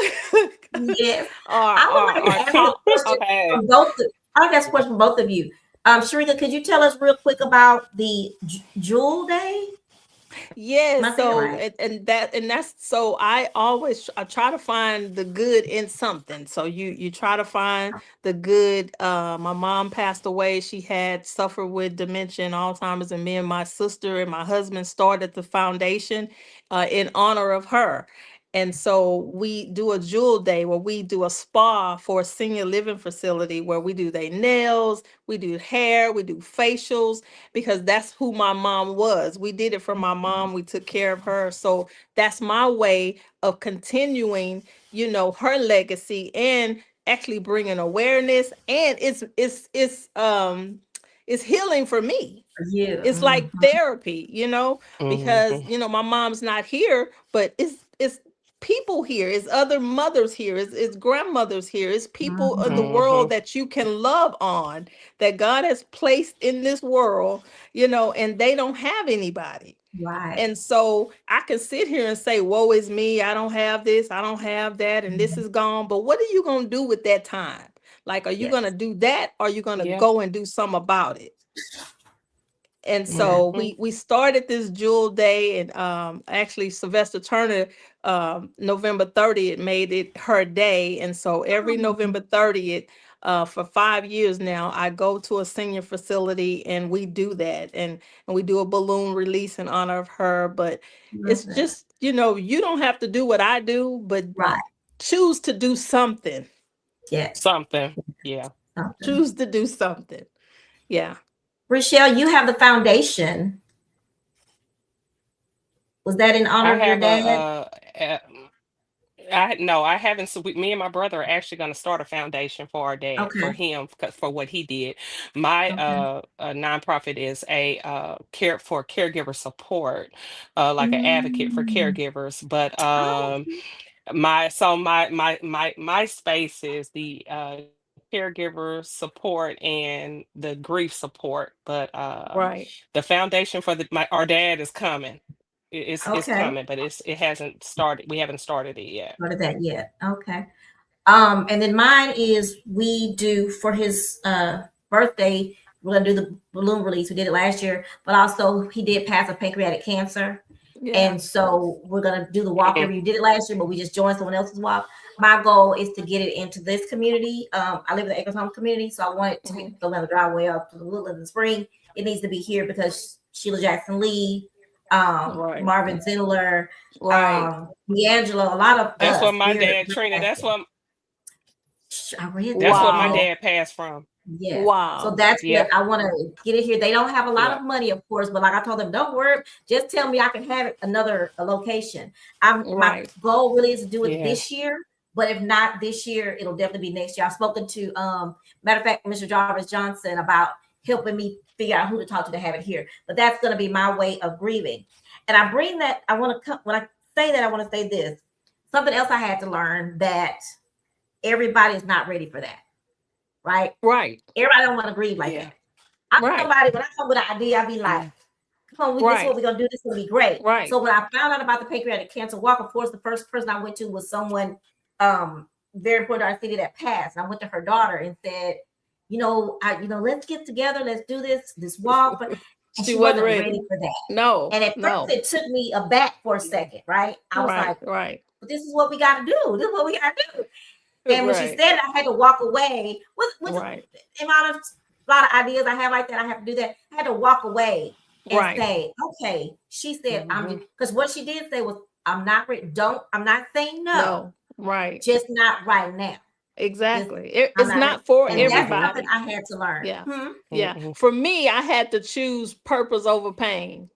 yes. or I would like to ask a talk. question Hey. from both. I would ask a question from both of you. Sharika, could you tell us real quick about the Jewel Day? Am Yes, I saying it so right? that's so I try to find the good in something. So you try to find the good. My mom passed away. She had suffered with dementia and Alzheimer's, and me and my sister and my husband started the foundation in honor of her. And so we do a jewel day where we do a spa for a senior living facility where we do their nails, we do hair, we do facials, because that's who my mom was. We did it for my mom. We took care of her. So that's my way of continuing, her legacy, and actually bringing awareness. And it's healing for me. For you. It's like therapy, because Hmm. my mom's not here, but it's people here, it's other mothers here, it's grandmothers here, it's people in the Mhm. world Hmm. that you can love on, that God has placed in this world, and they don't have anybody. Right. And so I can sit here and say, woe is me, I don't have this, I don't have that, and this Mhm. is gone. But what are you going to do with that time? Like, are you going to Yes. do that, or are you going to Yeah. go and do something about it? And Yeah. so Hmm. we started this jewel day, and actually Sylvester Turner, November 30th made it her day. And so every Oh, November 30th, for 5 years now, I go to a senior facility and we do that, and we do a balloon release in honor of her. But love it's that. just, you don't have to do what I do, but Right. choose to do something. Yes. Something. Yeah. Something. Choose to do something. Yeah. Rochelle, you have the foundation. Was that in honor I of your have dad? a I no, I haven't. So me and my brother are actually going to start a foundation for our dad, for Okay. him, for what he did. My Okay. nonprofit is a care for caregiver support, like an advocate for Mm. caregivers. But Oh, my space is the caregiver support and the grief support. But Right. the foundation for our dad is coming. It's okay. coming, but it hasn't started. We haven't started it yet. What is that yet? Okay. And then mine is we do for his birthday, we're gonna do the balloon release. We did it last year, but also he did pass a pancreatic cancer. Yeah. And so we're gonna do the walk every. You did it last year, but we just joined someone else's walk. My goal is to get it into this community. I live in the Acres Home community, so I want it to Mhm. go down the driveway up to the Woodlands in spring. It needs to be here because Sheila Jackson Lee, Right. Marvin Zindler, Right. D'Angelo, a lot of That's what us. my We're dad, Trina. I read That's that. what my Yes. Wow. dad passed from. Yes. So Wow. that's what Yeah, I want to get it here. They don't have a lot yeah. of money, of course, but like I told them, don't worry. Just tell me I can have it another a location. My Right. goal really is to do it Yeah. this year, but if not this year, it'll definitely be next year. I've spoken to matter of fact, Mr. Jarvis Johnson about helping me figure out who to talk to have it here. But that's going to be my way of grieving. And I bring that, I want to come when I say that, I want to say this. Something else I had to learn that everybody is not ready for that, right? Right. Everybody don't want to grieve like Yeah. that. I'm Right. somebody, when I come with an idea, I be like, Yeah. come on, this is what Right. we're gonna do. This is gonna be great. Right. So when I found out about the pancreatic cancer walk, of course, the first person I went to was someone very important to our city that passed. And I went to her daughter and said, let's get together, let's do this walk. And She she wasn't wasn't ready ready. for that. No. And at first No. it took me aback for a second, right? I was Right. like, Right. but this is what we gotta do. This is what we gotta do. And when she Right. said it, I had to walk away with Right. the amount of a lot of ideas I have like that. I have to do that. I had to walk away and Right. say, okay. She said, I'm Hmm. because what she did say was, I'm not ready. I'm not saying no, No. Right. just not right now. Just Exactly. I'm It's not ready. not for And that's Hmm. something everybody. I had to learn. Yeah. Hmm? Yeah. Hmm. For me, I had to choose purpose over pain.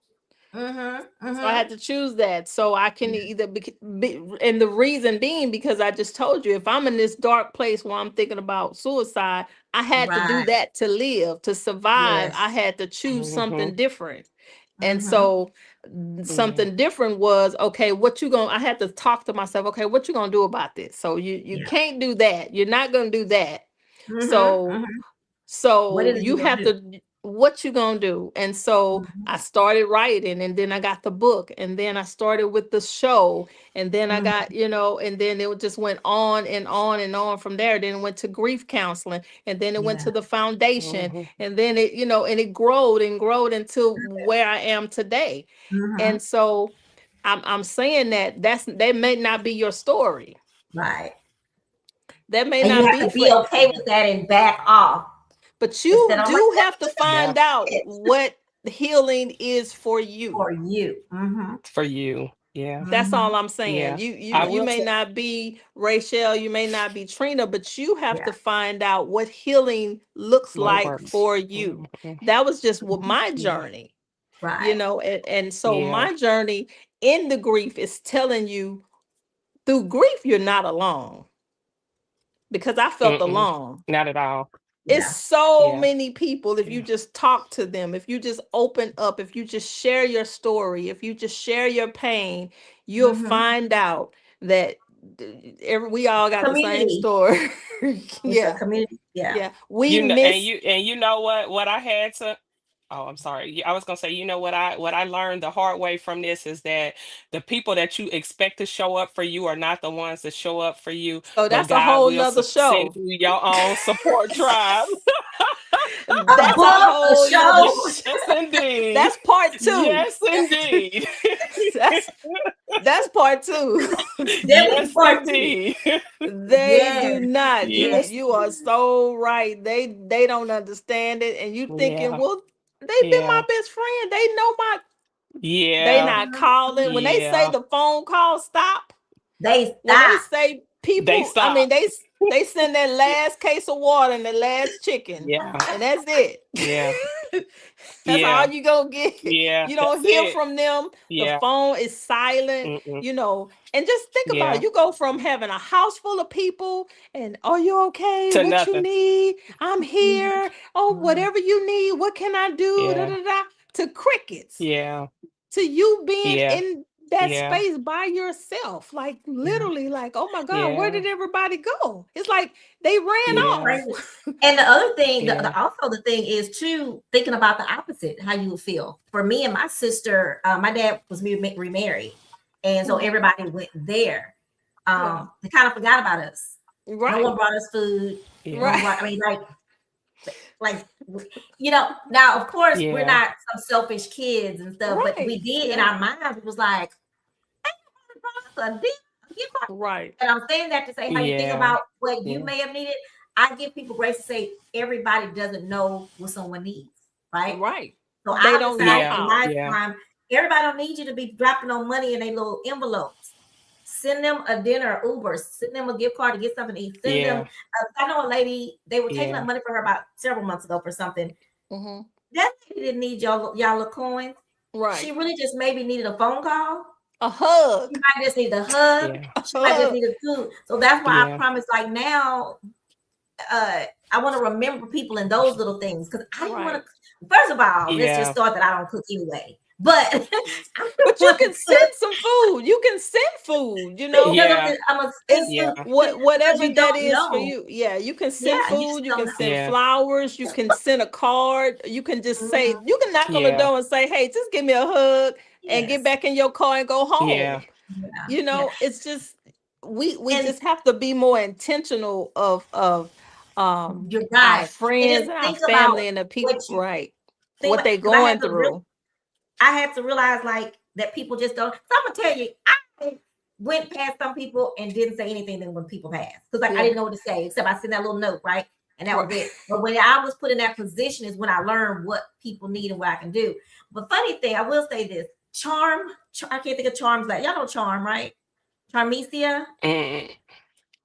So I had to choose that. So I can either and the reason being because I just told you, if I'm in this dark place where I'm thinking about suicide, I had to do Right. that to live, to survive. I Yes. had to choose Mm-hmm. something different. And Mm-hmm. so Yeah. something different was, okay, what you gonna, I had to talk to myself, okay, what you gonna do about this? So you Yeah. can't do that. You're not gonna do that. Mm-hmm. So Mm-hmm. What so is it you you gonna have do? to, what you gonna do? And so Mm-hmm. I started writing, and then I got the book, and then I started with the show, and then I Mm-hmm. got, and then it just went on and on and on from there. Then it went to grief counseling, and then it went Yeah. to the foundation, Mm-hmm. and then it, and it growed and growed until where I am today. Mm-hmm. And so I'm saying that may not be your story. Right. That may And you not have be to for, be okay with that and back off but instead you of like, do that's have to just find out it what healing is for you. for you. Mm-hmm. For you. Yeah. That's Mm-hmm. all I'm saying. Yeah. You I you will may say, not be Rachelle, you may not be Trina, but you have Yeah. to find out what healing looks what like works. for you. Mm-hmm. That was just what Mhm. my Yeah. journey, Right. and so Yeah. my journey in the grief is telling you through grief you're not alone, because I felt Mm-mm. alone. Not at all. It's Yeah. so Yeah. many people. If you Yeah. just talk to them, if you just open up, if you just share your story, if you just share your pain, you'll Mm-hmm. find out that we all got the same Community. story. It's a Yeah, community. Yeah. yeah. We You know, miss. and you know what I had to. Oh, I'm sorry. I was gonna say, you know what I learned the hard way from this is that the people that you expect to show up for you are not the ones that show up for you, So but that's a God whole will nother send show. you your own support tribe. A That's a book, a whole nother. show. Yes, indeed. That's part two. Yes, indeed. That's that's part two. Then we Yes, part two. indeed. They Yes. do not. You Yes. Yes. you are so right. They don't understand it, and you thinking, Yeah. well, they've been my Yeah. best friend. They know my. They Yeah. not Mhm. calling when they say Yeah. the phone call stop. They When they stop. say They people, I mean stop. they send that last case of water and the last chicken, Yeah. and that's it. Yeah. That's Yeah. all you gonna get. Yeah. You don't That's hear it. from them. The Yeah. phone is silent, Mm-mm. And just think about it. Yeah. You go from having a house full of people and are you okay? To What you nothing. need? I'm Mhm. here. Oh, Mhm. whatever you need, what can I do? Da, Yeah. da, da, to crickets, Yeah. to you being Yeah. in that Yeah. space by yourself. Like Yeah. literally, like, oh my God, where Yeah. did everybody go? It's like they ran Yeah. off. Crazy. And the other thing, Yeah. also the thing is too thinking about the opposite, how you would feel. For me and my sister, my dad was remarried, and so Mhm. everybody went there. Yeah. They kind of forgot about us. No Right. one brought us food. No Yeah. one Right. brought. I mean, like Now, of course, we're Yeah. not some selfish kids and stuff, but we Right. did in Yeah. our minds. It was like, "Hey, brought us a gift card." Right. And I'm saying that to say how you think Yeah. about what you Yeah. may have needed. I give people grace to say everybody doesn't know what someone needs, right? Right. So They I don't know decided Yeah. in how. my Yeah. time, everybody don't need you to be dropping on money in their little envelopes. Send them a dinner, Uber, send them a gift card to get something to eat. Send them. Yeah. I know a lady, they were taking up Yeah. money for her about several months ago for something. Hmm. That lady didn't need y'all little coins. She Right. really just maybe needed a phone call. A She hug. might just need a hug. Yeah. A She might just hug. need a food. So that's why I Yeah. promise, like now, I want to remember people in those little things because I didn't want Right. to. First of all, let's just Yeah. start that I don't cook anyway. But I don't But you want to can cook send some food. You can send food, because Yeah. I'm a send It's Yeah. food because whatever you that don't is for know. you. Yeah, you can send Yeah, you just food, you don't can know. send Yeah. flowers, you can send a card, you can just say, Mhm. you can knock on the Yeah. door and say, hey, just give me a hug and get Yes. back in your car and go Yeah. home. Yeah. Yeah. It's just we And just have to be more intentional of you're our right. And just friends and our think about family and the what people, you right, think what about they because going through. I had to realize like that people just don't. So I'm gonna tell you, I went past some people and didn't say anything then when people passed because like I Yeah, didn't know what to say except I sent that little note, right? And that was right. it. But when I was put in that position is when I learned what people need and what I can do. But funny thing, I will say this: I can't think of Charm's like y'all know Charm, right? Charmesia. Mm.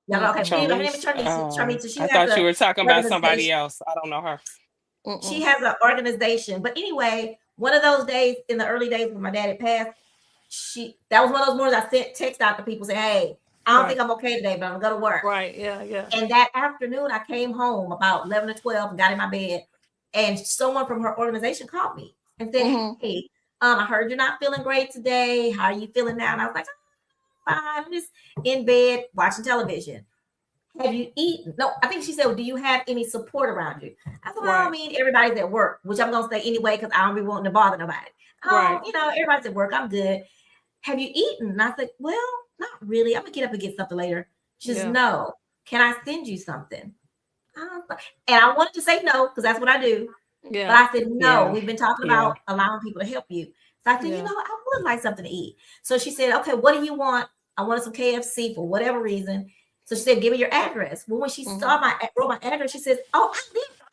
Y'all know, okay, Mm-mm, her name is Charmise. Charmesia. Charmesia. She I has thought you a were talking about somebody organization. else. I don't know her. She mm-mm. has an organization. But anyway, one of those days in the early days when my dad had passed, that was one of those mornings I sent text out to people saying, "Hey, I don't Right. think I'm okay today, but I'm gonna go to work." Right. Yeah. Yeah. And that afternoon, I came home about 11 or 12 and got in my bed, and someone from her organization called me and said, Mm-hmm. "Hey, I heard you're not feeling great today. How are you feeling now?" And I was like, "Fine, I'm just in bed watching television. Have you eaten?" No, I think she said, "Well, do you have any support around you?" I said, "Well, I Right. mean, everybody's at work," which I'm gonna say anyway because I don't be wanting to bother nobody. Right. Everybody's at work. I'm good. Have you eaten? And I said, "Well, not really. I'm gonna get up and get something later." She says, Yeah. "No. Can I send you something?" And I wanted to say no because that's what I do. But Yeah. I said, "No, Yeah. we've been talking Yeah. about allowing people to help you." So I said, Yeah. I would like something to eat. So she said, "Okay, what do you want?" I wanted some KFC for whatever reason. So she said, "Give me your address." Well, when she Mm-hmm. saw wrote my address, she says, "Oh,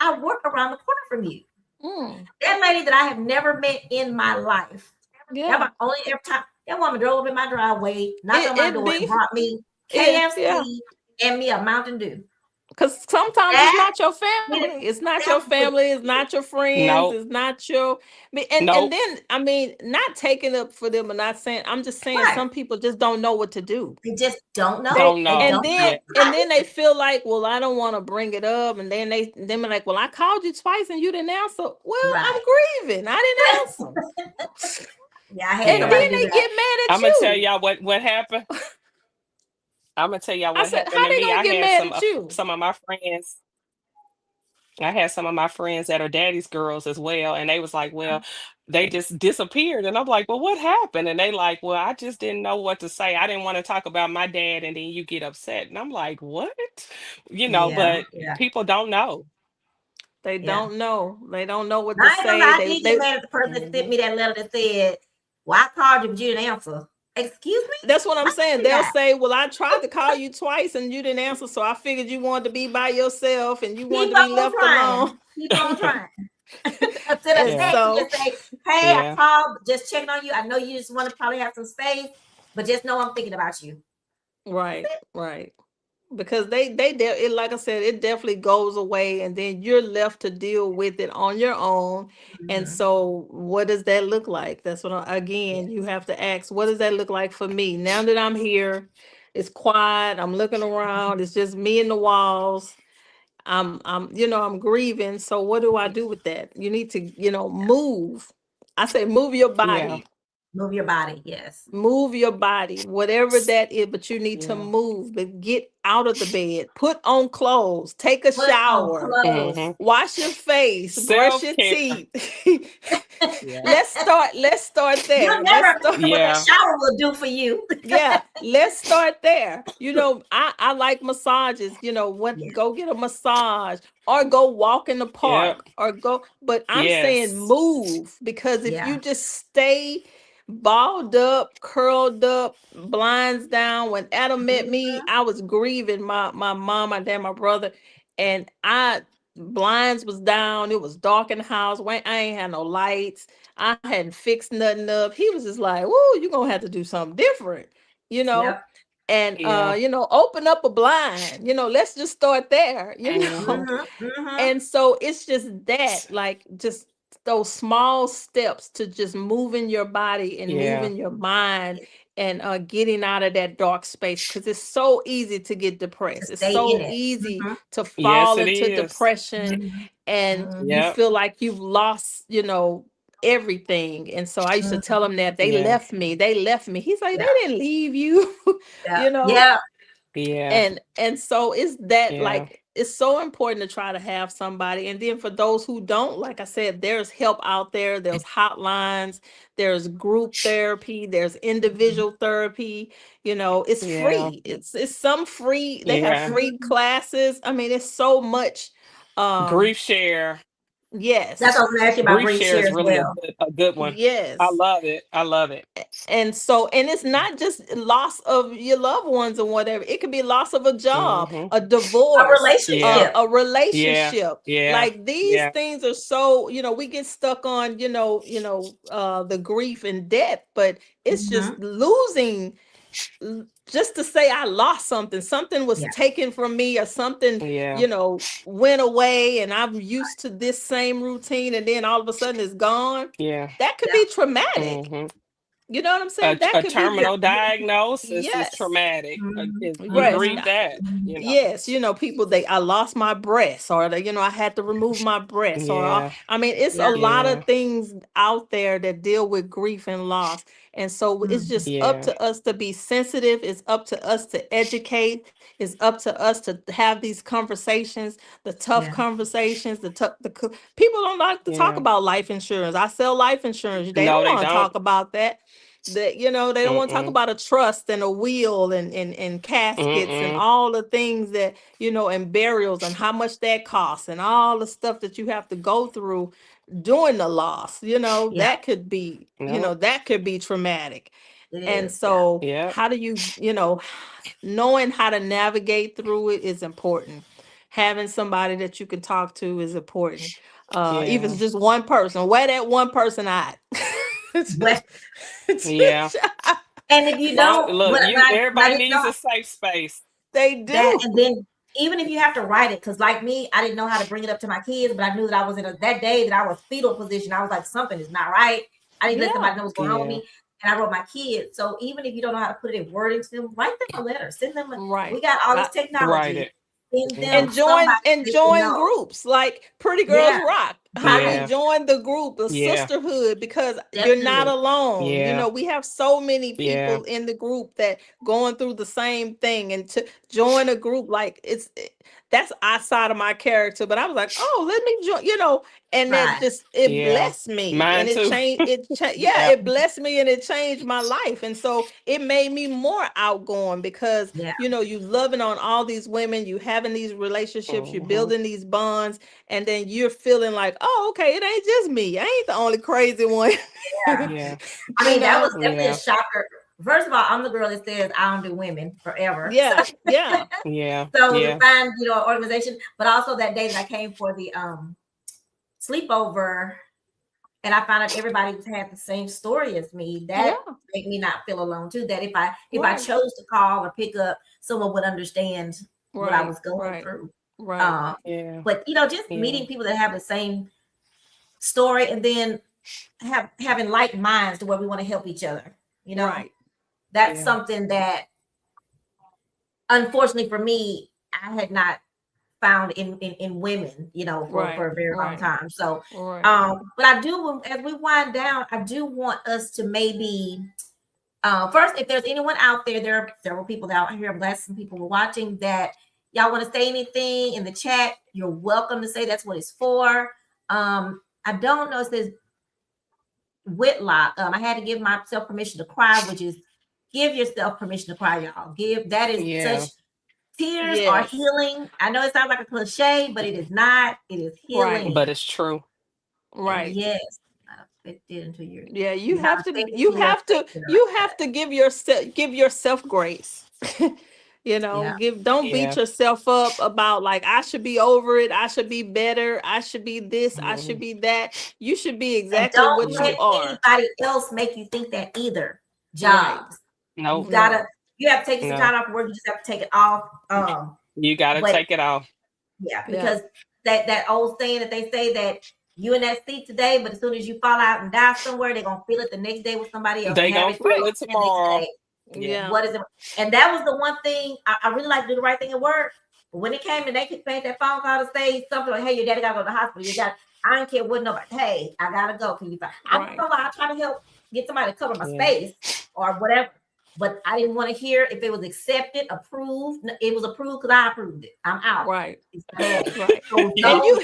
I work around the corner from you." Mm. That lady that I have never met in my life. That Yeah. my only every time that woman drove up in my driveway, knocked It on my it door, and be brought me it yeah. KFC and me a Mountain Dew. Because sometimes it's That not your did family. It's not that your was family. It's not your friends. Nope. It's not your. And Nope. then I mean, not taking up for them or not saying. I'm just saying right. some people just don't know what to do. They just don't know. They Don't They know. don't know. Yeah. and then they feel like, well, I don't want to bring it up, and then they're like, well, I called you twice and you didn't answer. Well, I'm Right. grieving. I didn't answer, Yeah, I had and Yeah. somebody then do they that. get mad at I'm gonna tell you. y'all what happened. I'm gonna tell y'all I what said, happened how to they me. gonna I get had mad at you? some of my friends. I had some of my friends that are daddy's girls as well, and they was like, "Well, they just disappeared," and I'm like, "Well, what happened?" And they like, "Well, I just didn't know what to say. I didn't want to talk about my dad, and then you get upset." And I'm like, "What?" Yeah, But yeah, people don't know. They yeah. don't know. They don't know what to I ain't gonna say. lie, I did get mad at the person that sent Mhm. me that letter that said, "Well, I called you, but you didn't answer." Excuse me? That's what I'm Why saying. you do They'll that? say, "Well, I tried to call you twice and you didn't answer, so I figured you wanted to be by yourself and you wanted Keep to be on left alone." trying. Keep on trying. Send a And Yeah. text and so, just say, "Hey, I Yeah. called, just checking on you. I know you just want to probably have some space, but just know I'm thinking about you." That's right, it. right. Because it, like I said, it definitely goes away, and then you're left to deal with it on your own. And Mhm. so, what does that look like? That's what again you Yes. have to ask. What does that look like for me now that I'm here? It's quiet. I'm looking around. It's just me and the walls. I'm grieving. So what do I Yeah. do with that? You need to, move. I say move your Yeah. body. Move your body. Yes. Move your body, whatever S- that is, but you need to Yeah. move, but get out of the bed, put on clothes, take a Put on shower, clothes. Hmm. wash your face, brush Self your care. teeth. Yeah. Let's start You'll there. Let's never start. what that Yeah. shower will do for you. Yeah, let's start there. I like massages. What Yeah. go get a massage or go walk in the Yep. park or go. But I'm saying Yes. move, because if Yeah. you just stay balled up, curled up, blinds down. When Adam met me, Mhm. I was grieving my mom, my dad, my brother, and I blinds was down. It was dark in the house. I ain't had no lights. I hadn't fixed nothing up. He was just like, "Whoa, you're gonna have to do something different," you know. Yep. And Yeah. open up a blind. Let's just start there, Hmm. Mhm. Mhm. And so it's just that, like, just those small steps to just moving your body and Yeah. moving your mind and getting out of that dark space, because it's so easy to get To depressed. It's stay in so it. easy Mhm. to Yes, fall it into is. depression, Mhm. and you Mhm. Yep. feel like you've lost, everything. And so I used to tell Mhm. him that Yeah. they left me. He's like, they Yeah. didn't leave you, Yeah. you know Yeah. Yeah. and so it's that, Yeah. like, it's so important to try to have somebody. And then for those who don't, like I said, there's help out there. There's hotlines, there's group therapy, there's individual therapy. It's Yeah. free. It's some free. They have Yeah. free Mhm. classes. I mean, it's so much. um Grief share. That's yes. what I was gonna ask you about Grief grief share share is as really a well. good one. I Yes. love it. I love it. And so, and it's not just loss of your loved ones or whatever. It could be loss of a job, Hmm. a A divorce, Yeah. relationship. a Yeah. relationship. Yeah. Like, these Yeah. things are so, we get stuck on, the grief and death, but it's just Mhm. losing. just to say I lost something, something was Yeah. taken from me, or something, Yeah. went away, and I'm used to this same routine, and then all of a sudden it's gone. Yeah. That could Yeah. be traumatic. Hmm. You know what I'm saying? That A could be, terminal diagnosis is yes. traumatic. Mhm. Yes. Grieve Mhm. that, Mhm. Yes, people, I lost my breast, or I had to remove my breast, or Yeah. I mean, it's a Yeah. lot of Yeah. things out there that deal with grief and loss. And so it's Mhm. just up Yeah. to us to be sensitive. It's up to us to educate. It's up to us to have these conversations, the tough Yeah. conversations, people don't like to talk Yeah. about life insurance. I sell life insurance. They No, don't they want to don't. talk about that. They don't want to talk Mm-mm. about a trust and a will, and caskets, and Mm-mm. all the things that, and burials, and how much that costs, and all the stuff that you have to go through during the loss. Yeah. That could be, No. traumatic. It And is. Yeah. so Yep. how do knowing how to navigate through it is important. Having somebody that you can talk to is important. Even if Yeah. it's just one person, wear that one person out. Well, Yeah. and if you Long, don't, look, you but I everybody didn't know needs a safe space. They that, do. and then even if you have to write it, because like me, I didn't know how to bring it up to my kids, but I knew that I was that day that I was fetal position. I was like, something is not right. I didn't let Yeah. somebody know what's going on with Yeah. me. And I wrote my kids. So even if you don't know how to put it in wording to them, write them a letter. Send them. We Right. got all I, this Write technology. it. Send them Yeah. and join somebody and they can join know. groups like Pretty Girls Yeah. Rock. How do you Right. Yeah. join the group, the Yeah. sisterhood? Because you're not Definitely. alone. Yeah. We have so many Yeah. people in the group that going through the same thing, and to join a group, like that's outside of my character. But I was like, oh, let me join. And that Right. just it Yeah. blessed me, and Mine it too. changed. Yeah, Yeah. it blessed me, and it changed my life, and so it made me more outgoing because Yeah. you loving on all these women, you having these relationships, you Hmm. building these bonds, and then you're feeling like, oh, okay, it ain't just me. I ain't the only crazy one. Yeah. Yeah. I you mean, that know? was definitely a Yeah. shocker. First of all, I'm the girl that says I don't do women forever. Yeah, yeah, Yeah. So to Yeah. find, an organization, but also that day that I came for the sleepover and I found out everybody had the same story as me, that yeah, made me not feel alone too. That if I right, chose to call or pick up, someone would understand what I right, was going right, through. right, Um, Yeah. but just Yeah. meeting people that have the same story and then having like minds to where we want to help each other. You know, right, that's Yeah. something that unfortunately for me, I had not found in women, for right, a very long right, time. So, right, but I do, as we wind down, I do want us to maybe, first, if there's anyone out there, there are several people out here. I'm glad some people were watching that. Y'all want to say anything in the chat? You're welcome to say that's what it's for. I don't know. It says Whitlock. I had to give myself permission to cry, which is give yourself permission to cry, y'all. That is such Yeah. tears are yes, healing. I know it sounds like a cliche, but it is not. It is right, But healing. it's true. And right. yes, not affected until Yeah, you you're not have to affected you until you're have to affected. I you like have that. to give yourself grace. Yeah, Don't beat Yeah. yourself up about like I should be over it, I should be better, I should be this, I should Hmm. be that. You should be and exactly don't what Yeah. you let are. anybody else make you think that either. Right. Jobs, you Nope. gotta, No. you have to take some No. time off work. You just have to take it off. You got to But take it off. yeah, Yeah. because that old saying that they say that you in that seat today, but as soon as you fall out and die somewhere, they're gonna feel it the next day with somebody else and They have gonna it feel Right. it the next tomorrow. day. Yeah. Yeah. What is it? And that was the one thing I really like to do the right thing at work. But when it came and they could make that phone call to say something like, "Hey, your daddy got to go to the hospital. You got." I don't care what nobody. Hey, I gotta go. Can you find? I'm Right. gonna lie. I try to help get somebody to cover my Yeah. space or whatever. But I didn't want to hear if it was accepted, approved. It was approved because I approved it. I'm out. Right. It's bad. Right. So And you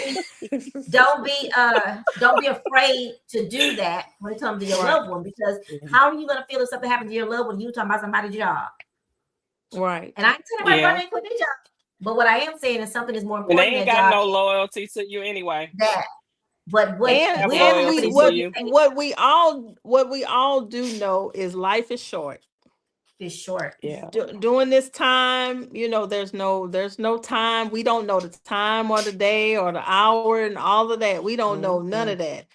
don't be afraid to do that when it comes to your right. loved one because Yeah. how are you gonna feel if something happens to your loved one? You talking about somebody's job. Right. And I ain't telling everybody Yeah. run and quit their job. But what I am saying is something is more And they important ain't than got job no is loyalty to you anyway. that. But They what don't And have will and happen we loyalty is to when what you you. take it what we all do know is life is short. is short. Yeah. During this time, there's no time. We don't know the time or the day or the hour and all of that. We don't know none Hmm. of that.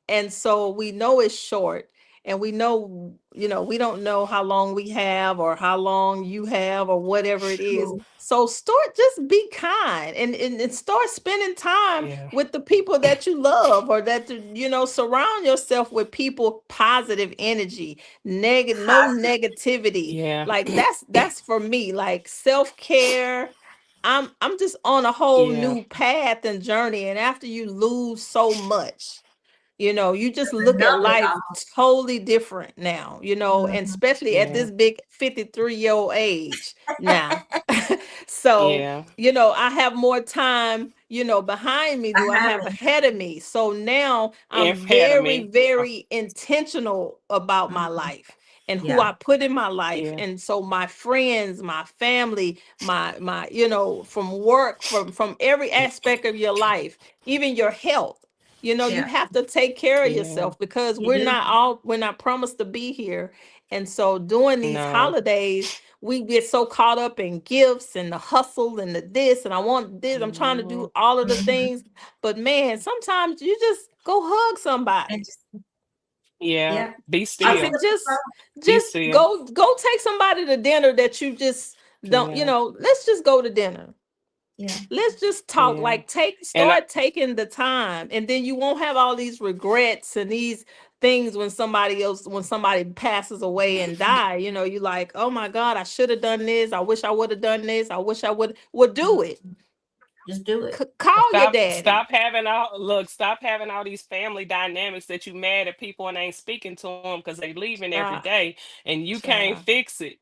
And so we know it's short. and we know, we don't know how long we have or how long you have or whatever it is. True. So start, just be kind, and start spending time Yeah. with the people that you love, or that, surround yourself with people, positive energy, no Positive. negativity. Yeah. Like that's for me, like self-care. I'm just on a whole Yeah. new path and journey. And after you lose so much, you just The look at numbers life are. totally different now, and Mhm. especially at Yeah. this big 53-year-old age now. So, Yeah. I have more time, behind me do I Behind have me. ahead of me. So now I'm Ahead of very, me. Yeah. very intentional about my Mhm. life and who Yeah. I put in my life. Yeah. And so my friends, my family, my from work, from every aspect of your life, even your health. You Yeah. have to take care of Yeah. yourself, because You do. we're not promised to be here. And so during these No. holidays, we get so caught up in gifts and the hustle and the this, and I want this, I'm trying to Mhm. do all of the Mhm. things. But man, sometimes you just go hug And somebody. just, Yeah. yeah. Be Trina, still. Be Just still. go take somebody to dinner that you just don't, Yeah. let's just go to dinner. yeah. Let's just talk, Yeah. like And I, start taking the time, and then you won't have all these regrets and these things when somebody passes away and die. You like, oh my God, I should have done this. I wish I would have done this. I wish I would do it. Mhm. Just do it. Call your stop daddy. having all look, stop having all these family dynamics that you mad at people and ain't speaking to them because they leaving every Child, day and you can't child. fix it.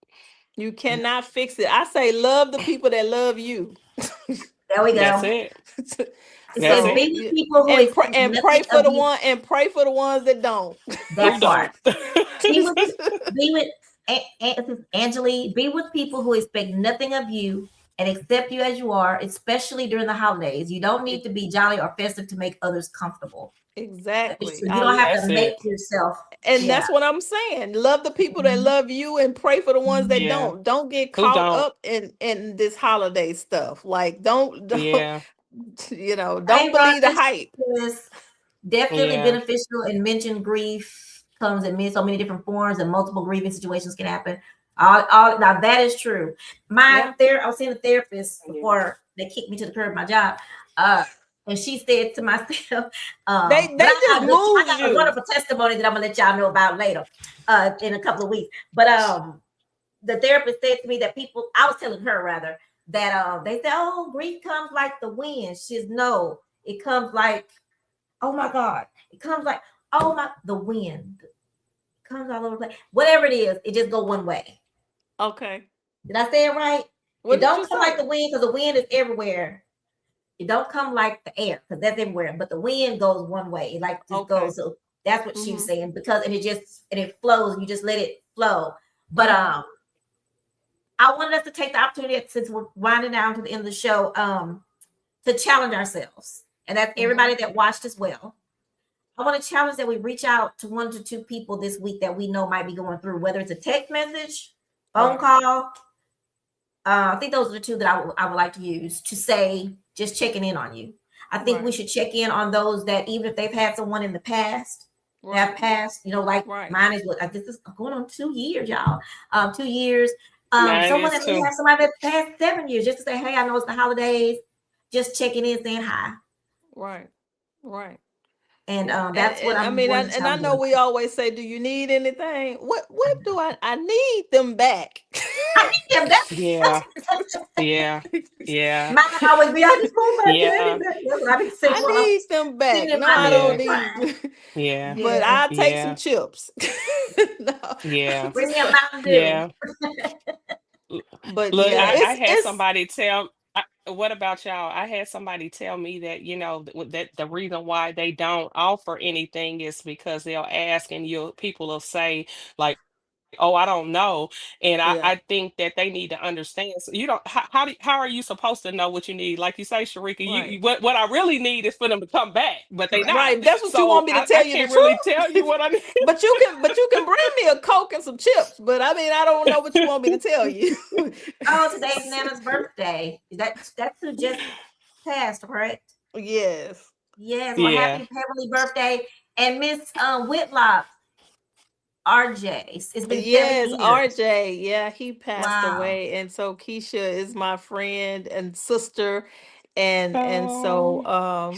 You cannot fix it. I say love the people that love you. There we That's go. it. It That's says, So be it. with people who and expect and pray nothing for of the you. one and pray for the ones that don't. Who That don't? part. Be with, be with, it says, Angeli, be with people who expect nothing of you and accept you as you are, especially during the holidays. You don't need to be jolly or festive to make others comfortable. That is Exactly. true. You don't have That's to make it. yourself. And Yeah. that's what I'm saying. Love the people that Mhm. love you and pray for the ones that Mhm. Yeah. don't. Don't get Who caught don't? up in this holiday stuff. Like don't Yeah. don't Hey, believe the Rhonda, hype. she says, definitely Yeah. beneficial, and mentioned grief comes in so many different forms, and multiple grieving situations can happen. All now that is true. Yeah. I was seeing a therapist before they kicked me to the curb, my job. And she said to myself, They but just I moves got a you. wonderful testimony that I'm gonna let y'all know about later, in a couple of weeks. But the therapist said to me that I was telling her rather, that they said, oh, grief comes like the wind. She's no, it comes like, oh my God, it comes like, oh my, the wind comes all over the place. Whatever it is, it just go one way. Okay. Did I say it right? What It did don't you come like the say? wind, because the wind is everywhere. It don't come like the air, because that's everywhere. But the wind goes one way. It like just Okay. goes. So that's what she was Mm-hmm. saying. Because and it flows. You just let it flow. But Mm-hmm. I wanted us to take the opportunity, since we're winding down to the end of the show, to challenge ourselves. And that's Mm-hmm. everybody that watched as well. I want to challenge that we reach out to 1 to 2 people this week that we know might be going through, whether it's a text message, phone Right. call. I think those are the two that I would like to use to say, just checking in on you. I think we Right. should check in on those that, even if they've had someone in the past, that have Right. passed, like Right. mine is what, this is going on 2 years, y'all. 2 years. Mine Someone is that may too. have somebody that passed 7 years, just to say, hey, I know it's the holidays, just checking in, saying hi. Right. Right. And And, that's what and I I'm mean, going to and I challenge know everybody. we always say, "Do you need anything?" What do I need them back? I need them back. Yeah. Yeah. Yeah. Mine always be, I just want my daddy Yeah. back. That's what I be saying I while I'm need them sitting back. in No, my I don't bed Yeah. crying. need. Yeah. But Yeah. I'll take some Yeah. chips. No. Yeah. Bring me a Mountain Dew. Yeah. L- But Look, yeah, Yes. I it's had it's somebody tell. What about y'all? I had somebody tell me that that the reason why they don't offer anything is because they'll ask and people will say like, "Oh, I don't know," and I think yeah, that they need to understand. So you don't. How are you supposed to know what you need? Like you say, Sharika, right. what I really need is for them to come back, but they not. Right. That's what you So want me to I tell you the can't really tell you truth. what I need. But you can bring me a Coke and some chips. But I mean, I don't know what you want me to tell you. Oh, today's Nana's birthday. That's who just passed, correct? Yes. Yes. Well, Yeah. happy heavenly birthday. And Miss Whitlock, RJ. It's been 7 Yes, years. RJ. Yeah, he passed Wow. away. And so Keisha is my friend and sister. And so Oh,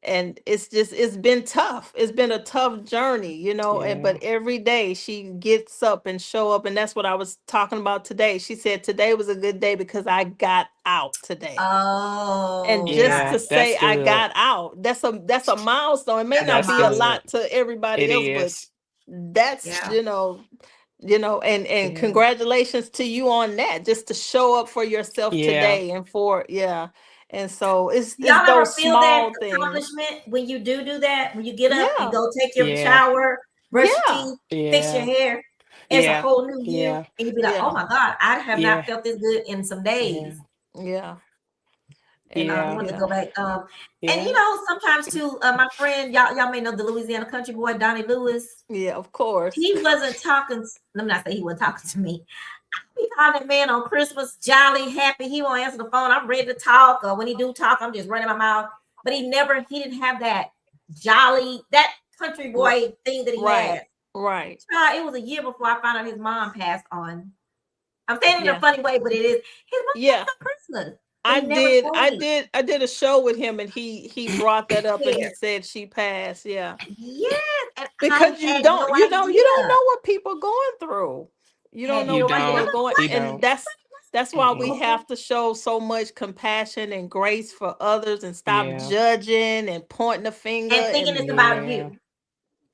and it's just it's been tough. It's been a tough journey, and yeah. but every day she gets up and show up, and that's what I was talking about today. She said today was a good day because I got out today. And Oh, just God. to Yeah, that's say I good. got out, that's a milestone. It may That's a not That's be a milestone. good. lot to everybody It else, but is. that's Yeah. and Yeah. congratulations to you on that, just to show up for yourself Yeah. today and for yeah. And so it's Y'all ever those feel that small things. accomplishment when you do that? When you get up and Yeah, go take your Yeah. shower, brush your yeah, teeth, fix your Yeah. hair, it's a Yeah. whole new you, Yeah. and you be like, "Oh yeah, my God, I have not Yeah. felt this good in some days." Yeah. yeah, and I Yeah. want to go yeah, back. And Yeah. sometimes too, my friend, y'all may know the Louisiana country boy Donnie Lewis. yeah, of course. He wasn't talking. Let me not say he wasn't talking to me. He called that man on Christmas, jolly, happy. He won't answer the phone. I'm ready to talk. Or when he do talk, I'm just running my mouth. But he didn't have that jolly, that country R- boy thing that he right, had. right, Child, it was a year before I found out his mom passed on. I'm saying it in a yeah, funny way, but it is his mom yeah. passed on Christmas. But he never told me. I did a show with him, and he brought that up, and he Here. said she passed. Yeah, Yes. And I because you had don't no you don't idea. know what people going through. You don't Had know You what no people idea. I'm are don't. like, going, You what? and don't. that's why we Mm-mm. have to show so much compassion and grace for others, and stop Yeah. judging and pointing the finger, And thinking and it's about Yeah. you.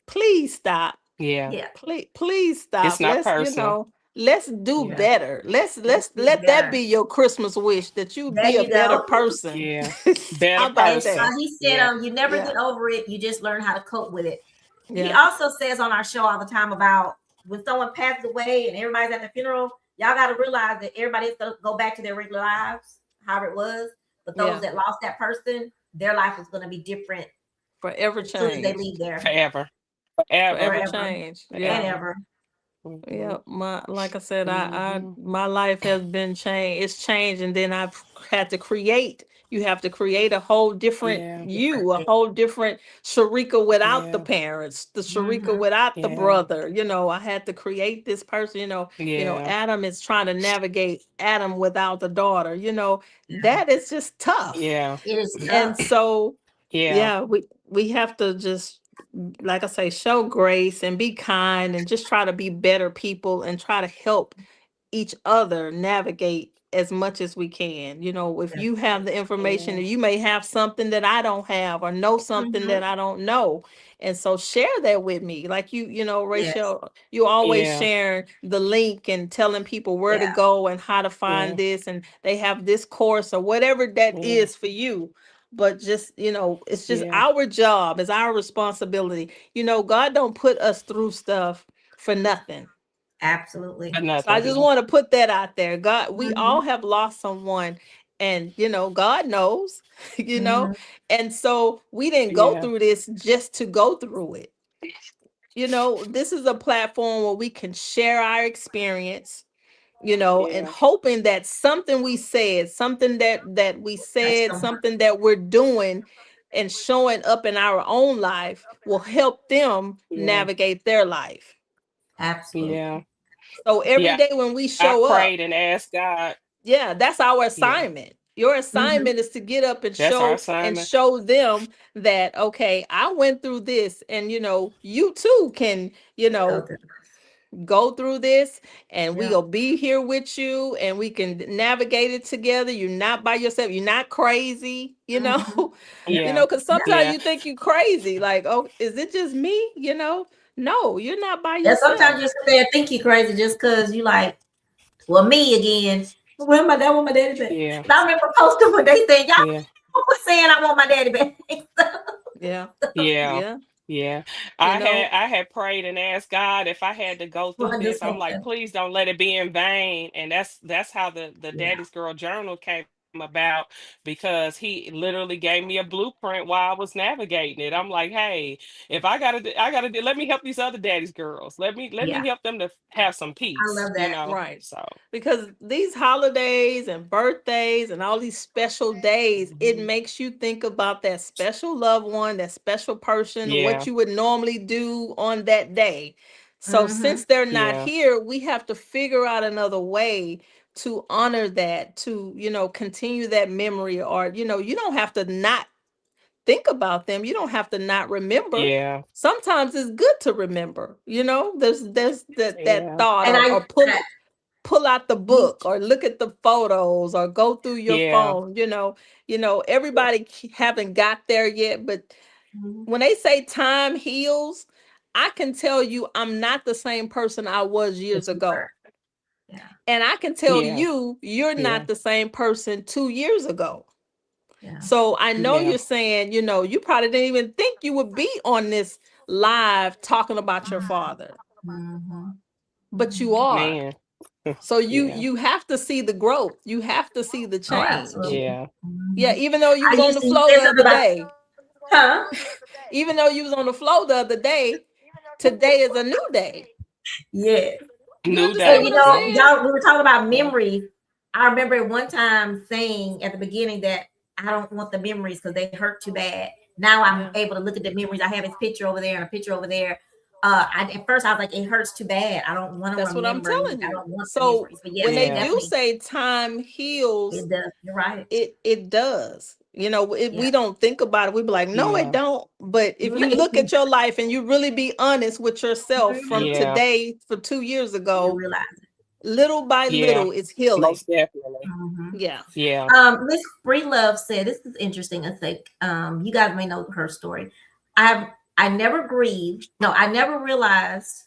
please stop. Yeah. Yeah. Please It's stop. not personal. Let's do Yeah. better. Let's Let's do let that be better. your Christmas wish, that you There be a you better go. person. Yeah. Better How about And person. that? he said, Yeah. you never Yeah, get over it. You just learn how to cope with it. He yeah, also says on our show all the time about when someone passes away and everybody's at the funeral, y'all got to realize that everybody's going to go back to their regular lives, however it was. But those yeah. that lost that person, their life is going to be different Forever as soon as they change. leave there Forever. Forever. Forever forever change. and Yeah. Forever. ever. Mm-hmm. Yeah, like I said, Mm-hmm. my life has been changed. It's changed, and then I've had to create. You have to create a whole different Yeah. Different. you, a whole different Sharika without the Yeah. parents, the Sharika Mm-hmm. without the Yeah. brother. I had to create this person. Yeah. Adam is trying to navigate Adam without the daughter. Yeah. That is just tough. Yeah. It is And tough. so, Yeah. yeah, we have to just, like I say, show grace and be kind, and just try to be better people, and try to help each other navigate as much as we can. If Yeah. you have the information, Yeah. or you may have something that I don't have, or know something Mm-hmm. that I don't know. And so share that with me. Like Yes. Rachel, you always Yeah. sharing the link and telling people where to Yeah. go and how to find Yeah. this, and they have this course or whatever that Yeah. is for you. But just, it's just Yeah. our job, it's our responsibility. God don't put us through stuff for nothing. Absolutely. But So I nothing. just want to put that out there. God, we Mm-hmm. all have lost someone, and God knows, you know. Mm-hmm. And so we didn't go Yeah. through this just to go through it. This is a platform where we can share our experience, and Yeah. hoping that something we said, something That's something that we're doing and showing up in our own life will help them Yeah. navigate their life. Yeah. absolutely. So every Yeah. day when we I show up, prayed and asked God. yeah, that's our Yeah. assignment. Your Mm-hmm. assignment is to get up and That's our and assignment. show them that, okay, I went through this, and you too can, Go through. go through this, and Yeah. we'll be here with you, and we can navigate it together. You're not by yourself. You're not crazy, Mm-hmm. Yeah. Yeah. because Yeah. sometimes Yeah. you think you're crazy. Like, oh, is it just me? No, you're not by And sometimes yourself. you sit there and think you're crazy just because you like, well, me again. Where my dad want my daddy back? Yeah. And I remember posting when they said, y'all Yeah. quit saying I want my daddy back. Yeah, Yeah. yeah, Yeah. you know, I had prayed and asked God if I had to go Well, through I this. just I'm want like, to. please don't let it be in vain. And that's how the Yeah. Daddy's Girl Journal came about, because he literally gave me a blueprint while I was navigating it. I'm like, hey, if I gotta let me help these other daddy's girls. Let Yeah. me help them to have some I peace, love you that. know. right. So Because these holidays and birthdays and all these special days, it mhm. makes you think about that special loved one, that special person, what Yeah. you would normally do on that day. So Mm-hmm. since they're not Yeah. here, we have to figure out another way to honor that, to, continue that memory, or, you don't have to not think about them. You don't have to not remember. Yeah. Sometimes it's good to remember, there's that Yeah. thought, And or pull out the me book, or look at the photos, or go through your Yeah. phone. Everybody haven't got there yet, but too. when they say time heals, I can tell you I'm not the same person I was That years you were. ago. Yeah. And I can tell Yeah. you you're Yeah. not the same person 2 years ago. Yeah. So I know Yeah. you're saying, you probably didn't even think you would be on this live talking about your father, Mm-hmm. but you Mm-hmm. are. Man. So you Yeah. you have to see the growth. You have to see the Oh, change. absolutely. Yeah. Yeah, Mm-hmm. even though you I was on used the to, you floor said the something other about, day, huh? even though you was on the floor the other day, today is a new day. Yeah. You New understand And day. what you I'm know, Yeah. saying? y'all, we were talking about Yeah. memories. I remember at one time saying at the beginning that I don't want the memories because they hurt too bad. Now I'm Yeah. able to look at the memories. I have his picture over there and a picture over there. At first I was like, it hurts too bad. I don't want to That's what I'm remember anything. telling I you. don't want the So memories. But yes, when they it Yeah. do definitely say time heals, it does. You're right. it does. Yeah. We don't think about it. We be like, no, it Yeah. don't. But if you look at your life and you really be honest with yourself from Mhm. Yeah. today for 2 years You ago, realize it. little by Yeah. little, it's healing. Most definitely. Mhm. Yeah. Yeah. Miss Free Love said, this is interesting. I think you guys may know her story. I never grieved. No, I never realized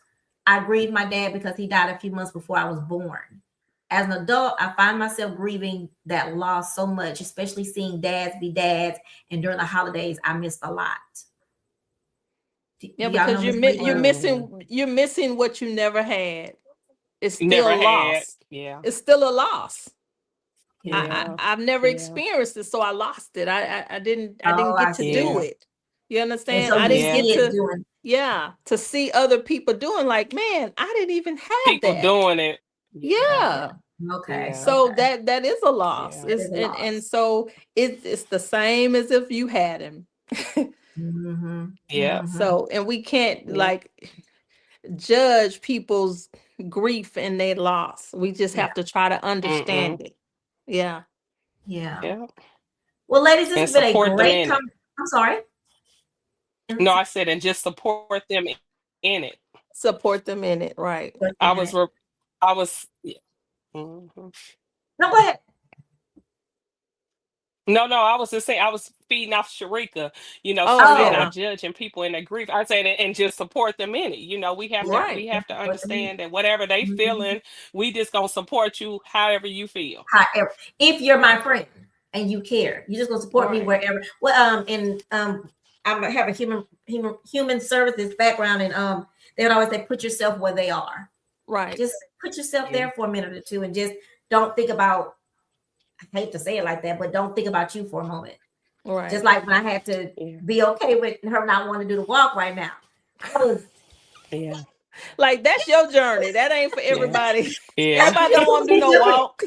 I grieved my dad because he died a few months before I was born. As an adult, I find myself grieving that loss so much, especially seeing dads be dads. And during the holidays, I missed a lot. Yeah, Do y'all know because Miss Free Love? you're missing what you never had. It's Never still had. lost. Yeah. It's still a loss. Yeah. Yeah. I've never Yeah. experienced it, so I lost it. I didn't Oh, I get to do Yeah. see. it. You And understand? so I you didn't Yeah. get see it to, doing. yeah, to see other people doing, like, man, I didn't even have People that. doing it. Yeah. Yeah. Yeah. Okay. Yeah. So Okay. that is a loss. Yeah. That It's is a and loss. so it's the same as if you had him. Mm-hmm. Yeah. Mm-hmm. So, and we can't Yeah. like judge people's grief and their loss. We just Yeah. have to try to Mm-mm. understand it. Yeah. Yeah. Yeah. Well, ladies, this And has been a support them great in it. I'm sorry. No, And I said, and just support them in it. Support them in it. Right. I was, I was, yeah. Mhm. No, go ahead. No, no, I was just saying, I was feeding off Sherrika. She Oh said Oh, not yeah. judging people in their grief. I said, and just support them in it. yeah. Right. We have Just to support the music. understand that whatever they Mhm. feeling, we just gonna support you however you feel. However, if you're my friend and you care, you're just gonna support me Right. wherever. Well, I have a human services background, and they would always say, put yourself where they are. Right. Just put yourself Yeah. there for a minute or two, and just don't think about. I hate to say it like that, but don't think about you for a moment. Just Right. like when I had to Yeah. be okay with her not wanting to do the walk right now. I was Yeah. Like that's your journey. That ain't for Yeah. everybody. Yeah. Everybody don't want to do no walk.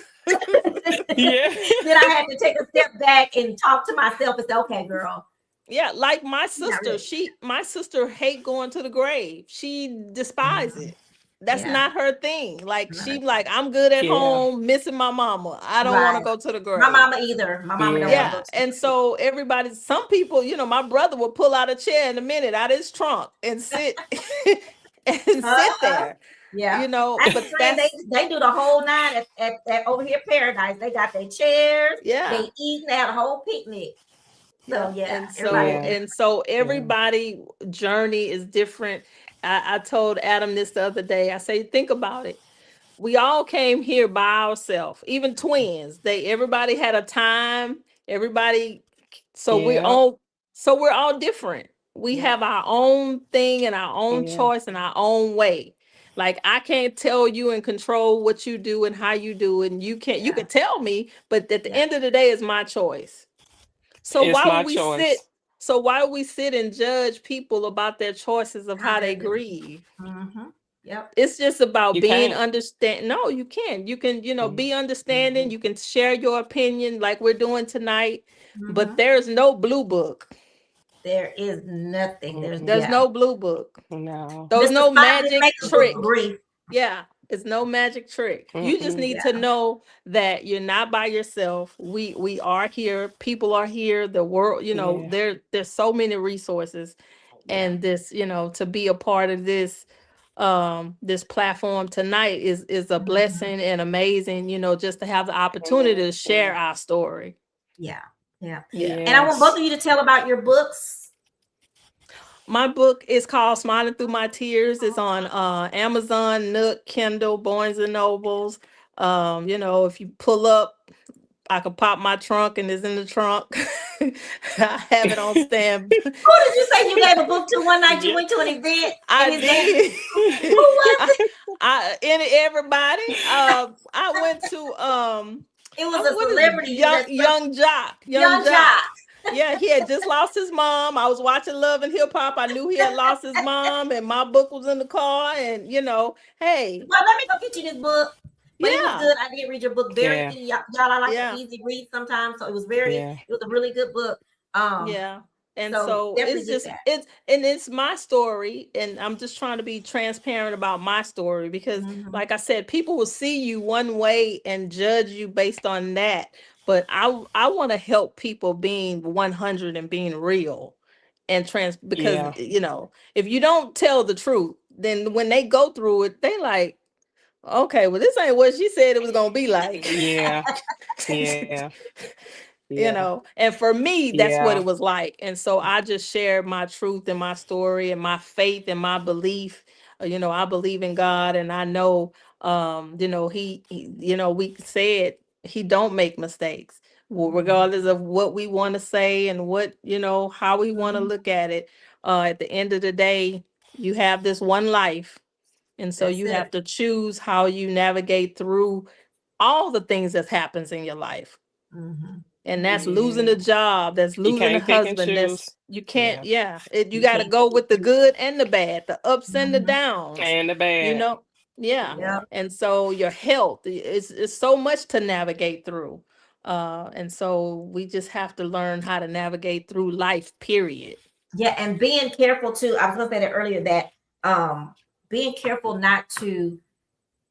Yeah. then I had to take a step back and talk to myself and say, okay, girl, Yeah, like my you're not sister, ready. my sister hate going to the grave. She despise Mhm. it. That's Yeah. not her thing. Like Right. she like, I'm good at Yeah. home, missing my mama. I don't want to Right. go to the My grave. mama either. My mama don't want Yeah. to go Yeah. to the And grave. so everybody, some people, my brother will pull out a chair in a minute out his trunk and sit and sit Uh-huh. there, Yeah. I be but saying that's they do the whole nine at over here Paradise. They got their chairs, yeah. they eat, they have a whole picnic. So Yeah. yeah, And everybody so Yeah. different. and so Yeah. everybody journey is different. I told Adam this the other day. I say, think about it. We all came here by ourselves, even twins. Everybody had a time. Everybody, so we're Yeah. all we're all different. We Yeah. have our own thing and our own Yeah. choice and our own way. Like I can't tell you and control what you do and how you do, and you Yeah. can tell me, but at the Yeah. end of the day, it's my choice. So It's why my would we sit? choice. So why would we sit and judge people about their choices of How how they they're doing. grieve? Mm-hmm. Yep. It's just about You being can't. understand. No, you can. You can, be understanding. Mm-hmm. You can share your opinion like we're doing tonight. But Mm-hmm. there's no blue book. There is nothing. There's There's Mm-mm. yeah. no blue book. No. There's Mr. no Spock didn't magic make a book for trick. grief. Yeah, it's no magic trick. You just Mm-mm. need Yeah. to know that you're not by yourself. We are here. People are here. The world, Yeah. there's so many resources, Yeah. and this, to be a part of this platform tonight is a Mhm. blessing and amazing, just to have the opportunity to share Mhm. our story. Yeah. Yeah. Yeah. And I want both Yes. of you to tell about your books. My book is called Smiling Through My Tears. It's on Amazon, Nook, Kindle, Barnes and Nobles. If you pull up, I can pop my trunk and it's in the trunk. I have it on stand. Who did you say you gave a book to one night you Yeah. went to an event and I his name? did. Who was I, it? everybody. I went to It was a what is it? celebrity you just Young young Jock. Jock. Yeah, he had just lost his mom. I was watching Love and Hip Hop. I knew he had lost his mom, and my book was in the car. And hey, Well, let me go get you this book. But it was yeah, good. I did read your book. Very Yeah. y'all. I like to yeah. easy read sometimes, so it was Yeah. it was a really good book. Yeah. And So so definitely it's get just that. it's my story, and I'm just trying to be transparent about my story because Mhm. like I said, people will see you one way and judge you based on that. But I want to help people being 100 and being real and because Yeah. if you don't tell the truth, then when they go through it, they like, okay, well, this ain't what she said it was gonna be like. Yeah. Yeah. Yeah. And for me, that's what Yeah. it was like. And so I just shared my truth and my story and my faith and my belief. I believe in God, and I know, we said he don't make mistakes. Well, Mhm. regardless of what we want to say and what, how we want to Mhm. look at it. At the end of the day, you have this one life. And so That's you have it. to choose how you navigate through all the things that happens in your life, Mhm. and that's losing a Yeah. job, that's You losing a can't pick and husband, that's choose. you can't, Yeah. yeah, you You got to can't go pick and with the choose. good and the bad, the ups and the Mhm. downs, And the you bad. know yeah. Yeah. Yep. And so your health is so much to navigate through, and so we just have to learn how to navigate through life, period. Yeah, and being careful too. I was gonna say that earlier that being careful not to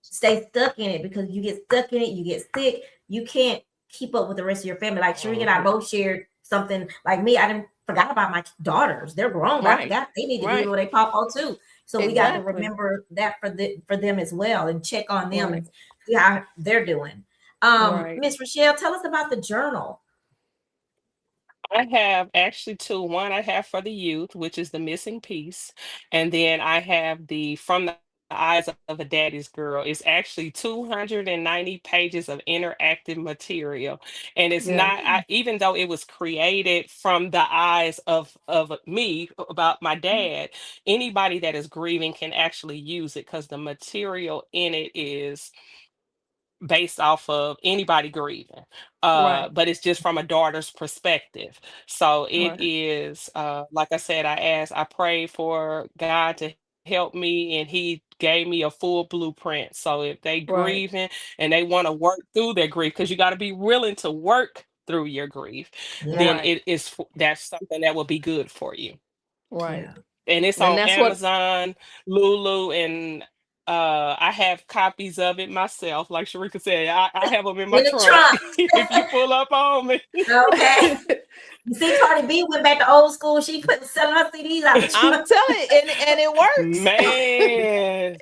stay stuck in it because you get stuck in it, you get sick, you can't keep up with the rest of your family. Like Sherrika and I Mhm. both shared something like me. I didn't forgot about my daughters. They're grown, but I Right, forgot they need to be right, with their papa too. So we got to exactly. remember that for them as well and check on them Right, and see how they're doing. right, Miss Rachelle, tell us about the journal. I have actually two. One I have for the youth, which is the missing piece, and then I have the From the Eyes of a Daddy's Girl. It's actually 290 pages of interactive material, and it's yeah, not. Even though it was created from the eyes of me about my dad, anybody that is grieving can actually use it because the material in it is based off of anybody grieving, right, but it's just from a daughter's perspective. So it right, is, like I said, I prayed for God to help me, and He gave me a full blueprint. So if they right, grieving and they want to work through their grief, because you got to be willing to work through your grief, then Yeah, right, that's something that will be good for you. right. yeah. And it's And on that's what Amazon, Lulu, and I have copies of it myself. Like Sharika said, I have them in my In the trunk. trunk. If you pull up on me. Okay. You see, Cardi B went back to old school. She put selling her CDs out the I'm trunk. telling you, and it works. Man,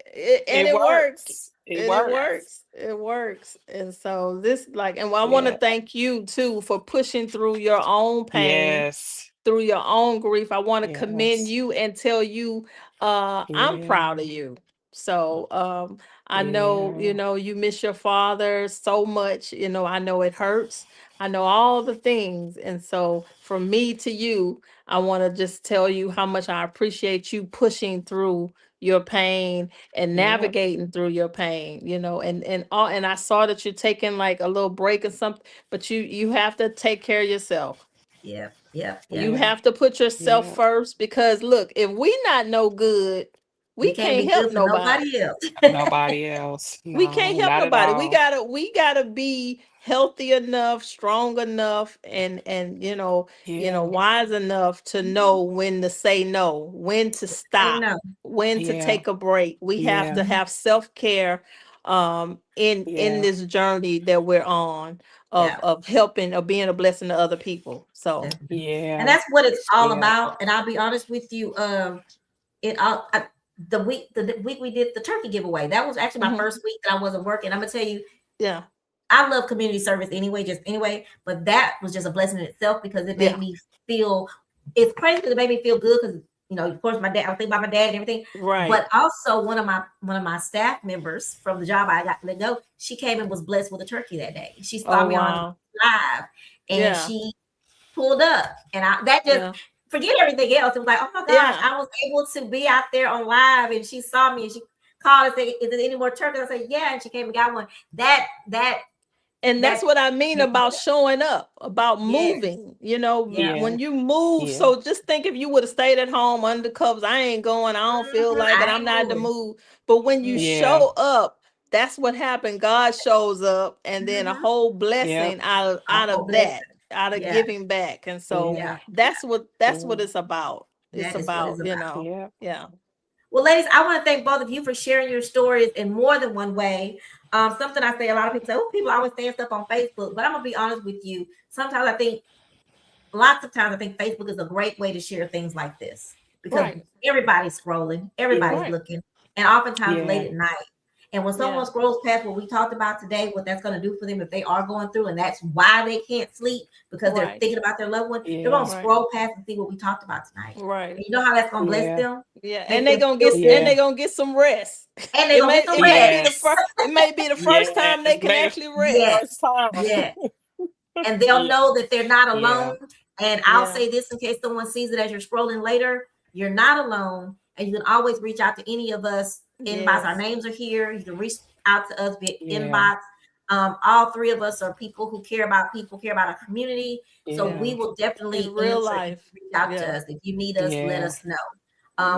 And it it works. works. It And it works. works. It works. And so this and I want to Yeah. thank you too for pushing through your own pain, Yes. through your own grief. I want to commend Yes. you and tell you I'm Yeah. proud of you. So I know, Yeah. you miss your father so much, I know it hurts. I know all the things. And so from me to you, I want to just tell you how much I appreciate you pushing through your pain and Yep. navigating through your pain, and I saw that you're taking like a little break or something, but you have to take care of yourself. Yep, yep, You yep. Yeah. have to put yourself Yeah. first because look, if we not no good, We we can't can't be help good for nobody. nobody else. Nobody else. We No, can't help not at nobody. all. We gotta be healthy enough, strong enough, and Yeah. wise enough to know when to say no, when to Say stop, no. when to Yeah. take a break. We have Yeah. to Mhm. have self-care in Yeah. this journey that we're on Yeah. of helping, of being a blessing to other people. So Definitely. And Yeah. that's what it's all Yeah. about. And I'll be honest with you. It all the week we did the turkey giveaway. That was actually my mhm, first week that I wasn't working. I'm gonna tell you, yeah, I love community service anyway, just anyway. But that was just a blessing in itself because it made yeah, me feel. It's crazy because it made me feel good because of course, my dad. I was thinking about my dad and everything. right. But also one of my staff members from the job I got let go. She came and was blessed with a turkey that day. She saw Oh me on wow. live, and Yeah, she pulled up, and that just yeah, forget everything else. It was like, oh my gosh, yeah. I was able to be out there on live, and she saw me, and she called and said, "Is there any more turkeys?" I said, "Yeah," and she came and got one. And that's That what I mean about showing up, about yes, moving. yeah, Yeah. When you move, Yeah. so just think if you would have stayed at home under covers, I ain't going, I don't feel like it, I I'm ain't not to moving. move. But when you Yeah. show up, that's what happened. God shows up, and then a Mm-hmm. whole Yep. blessing A out whole of blessing. that, out of Yeah, giving back. And so yeah, Yeah. that's what Yeah. it's about. It's that is what it's about, about. Yeah. yeah, Well, ladies, I want to thank both of you for sharing your stories in more than one way. Something I say, a lot of people say, "Oh, people always saying stuff on Facebook," but I'm gonna be honest with you. Sometimes I think lots of times I think Facebook is a great way to share things like this because right, everybody's scrolling, everybody's Yeah. right, looking, and oftentimes late Yeah. at night. And when someone yeah, scrolls past what we talked about today, what that's going to do for them if they are going through, and that's why they can't sleep because they're right, thinking about their loved one, they're going to Yeah. right, scroll past and see what we talked about tonight. right. And you know how that's going to bless Yeah. them, Yeah, and make them feel and good, they Yeah. gonna get some rest. and they're going to get some It may rest. be the Yes. first first time Yes. they can Maybe actually Yes, rest. first time. yes. And they'll Yeah. know that they're not Yeah. alone. And I'll Yeah. say this in case someone sees it as you're scrolling later, you're not alone. And you can always reach out to any of us. Inbox, our Yes. names are here. You can reach out to us via Yeah. inbox. All three of us are people who care about people, care about our community. So we Yeah. will In definitely real answer if you life. reach out to Yeah. us. If you need us, let Yeah. us know.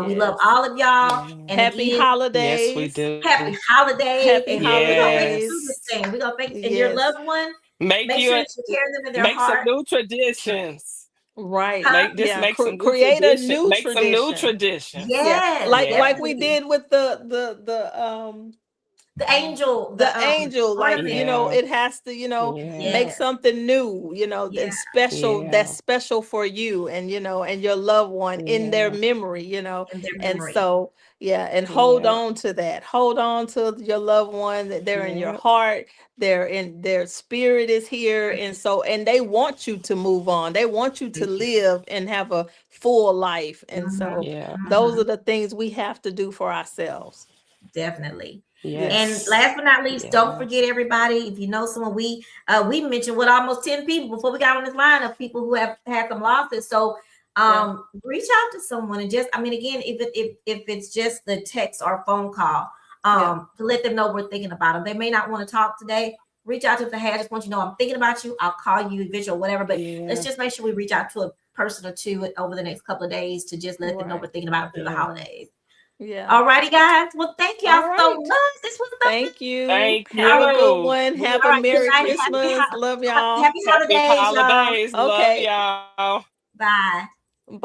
We love Yes. all of y'all. Yeah. And Happy again, Yes, we holidays. do. happy holidays. Happy And we're gonna make it through holidays. this Yes. thing. We're gonna make and your Yes. loved one, Make make you sure a, that you carry them in their make some heart. new traditions. Right. Huh? Yeah. Make some new Create a tradition. new Make some new tradition. traditions. Yeah. Yes, Like Yeah. we definitely. did with The angel, the angel, like, ornament. Yeah. it has to, Yeah. make Yes, something new, yeah, and special, that's Yeah. special for you and and your loved one in their Yeah. memory, in their and memory. so yeah, and hold Yeah. on to that, hold on to your loved one, that they're in your Yeah. heart, they're in their spirit is here, and so, and they want you to move on, they want you to They do. live and have a full life, and Mhm, so Yeah. those are mhm, the things we have to do for ourselves. definitely. Yeah. And Yes. last but not least, don't Yeah. forget everybody. If you know someone, we mentioned with almost 10 people before we got on this line of people who have had some losses. So Yeah. reach out to someone and just, I mean, again, if it's just the text or phone call, Yeah. to let them know we're thinking about them. They may not want to talk today. Reach out to the hey, I just want you to know I'm thinking about you. I'll call you visual, whatever. But let's Yeah. just make sure we reach out to a person or two over the next couple of days to just let them know we're Right. thinking about them through the Yeah. holidays. Yeah. All righty, guys. Well, thank y'all All so right. much. This was so good. Thank you. Thank Have a good you. one. We Have All a right. Good Merry night. Christmas. Love y'all. Happy happy holidays, y'all. holidays. Love Okay. y'all. Bye. Bye.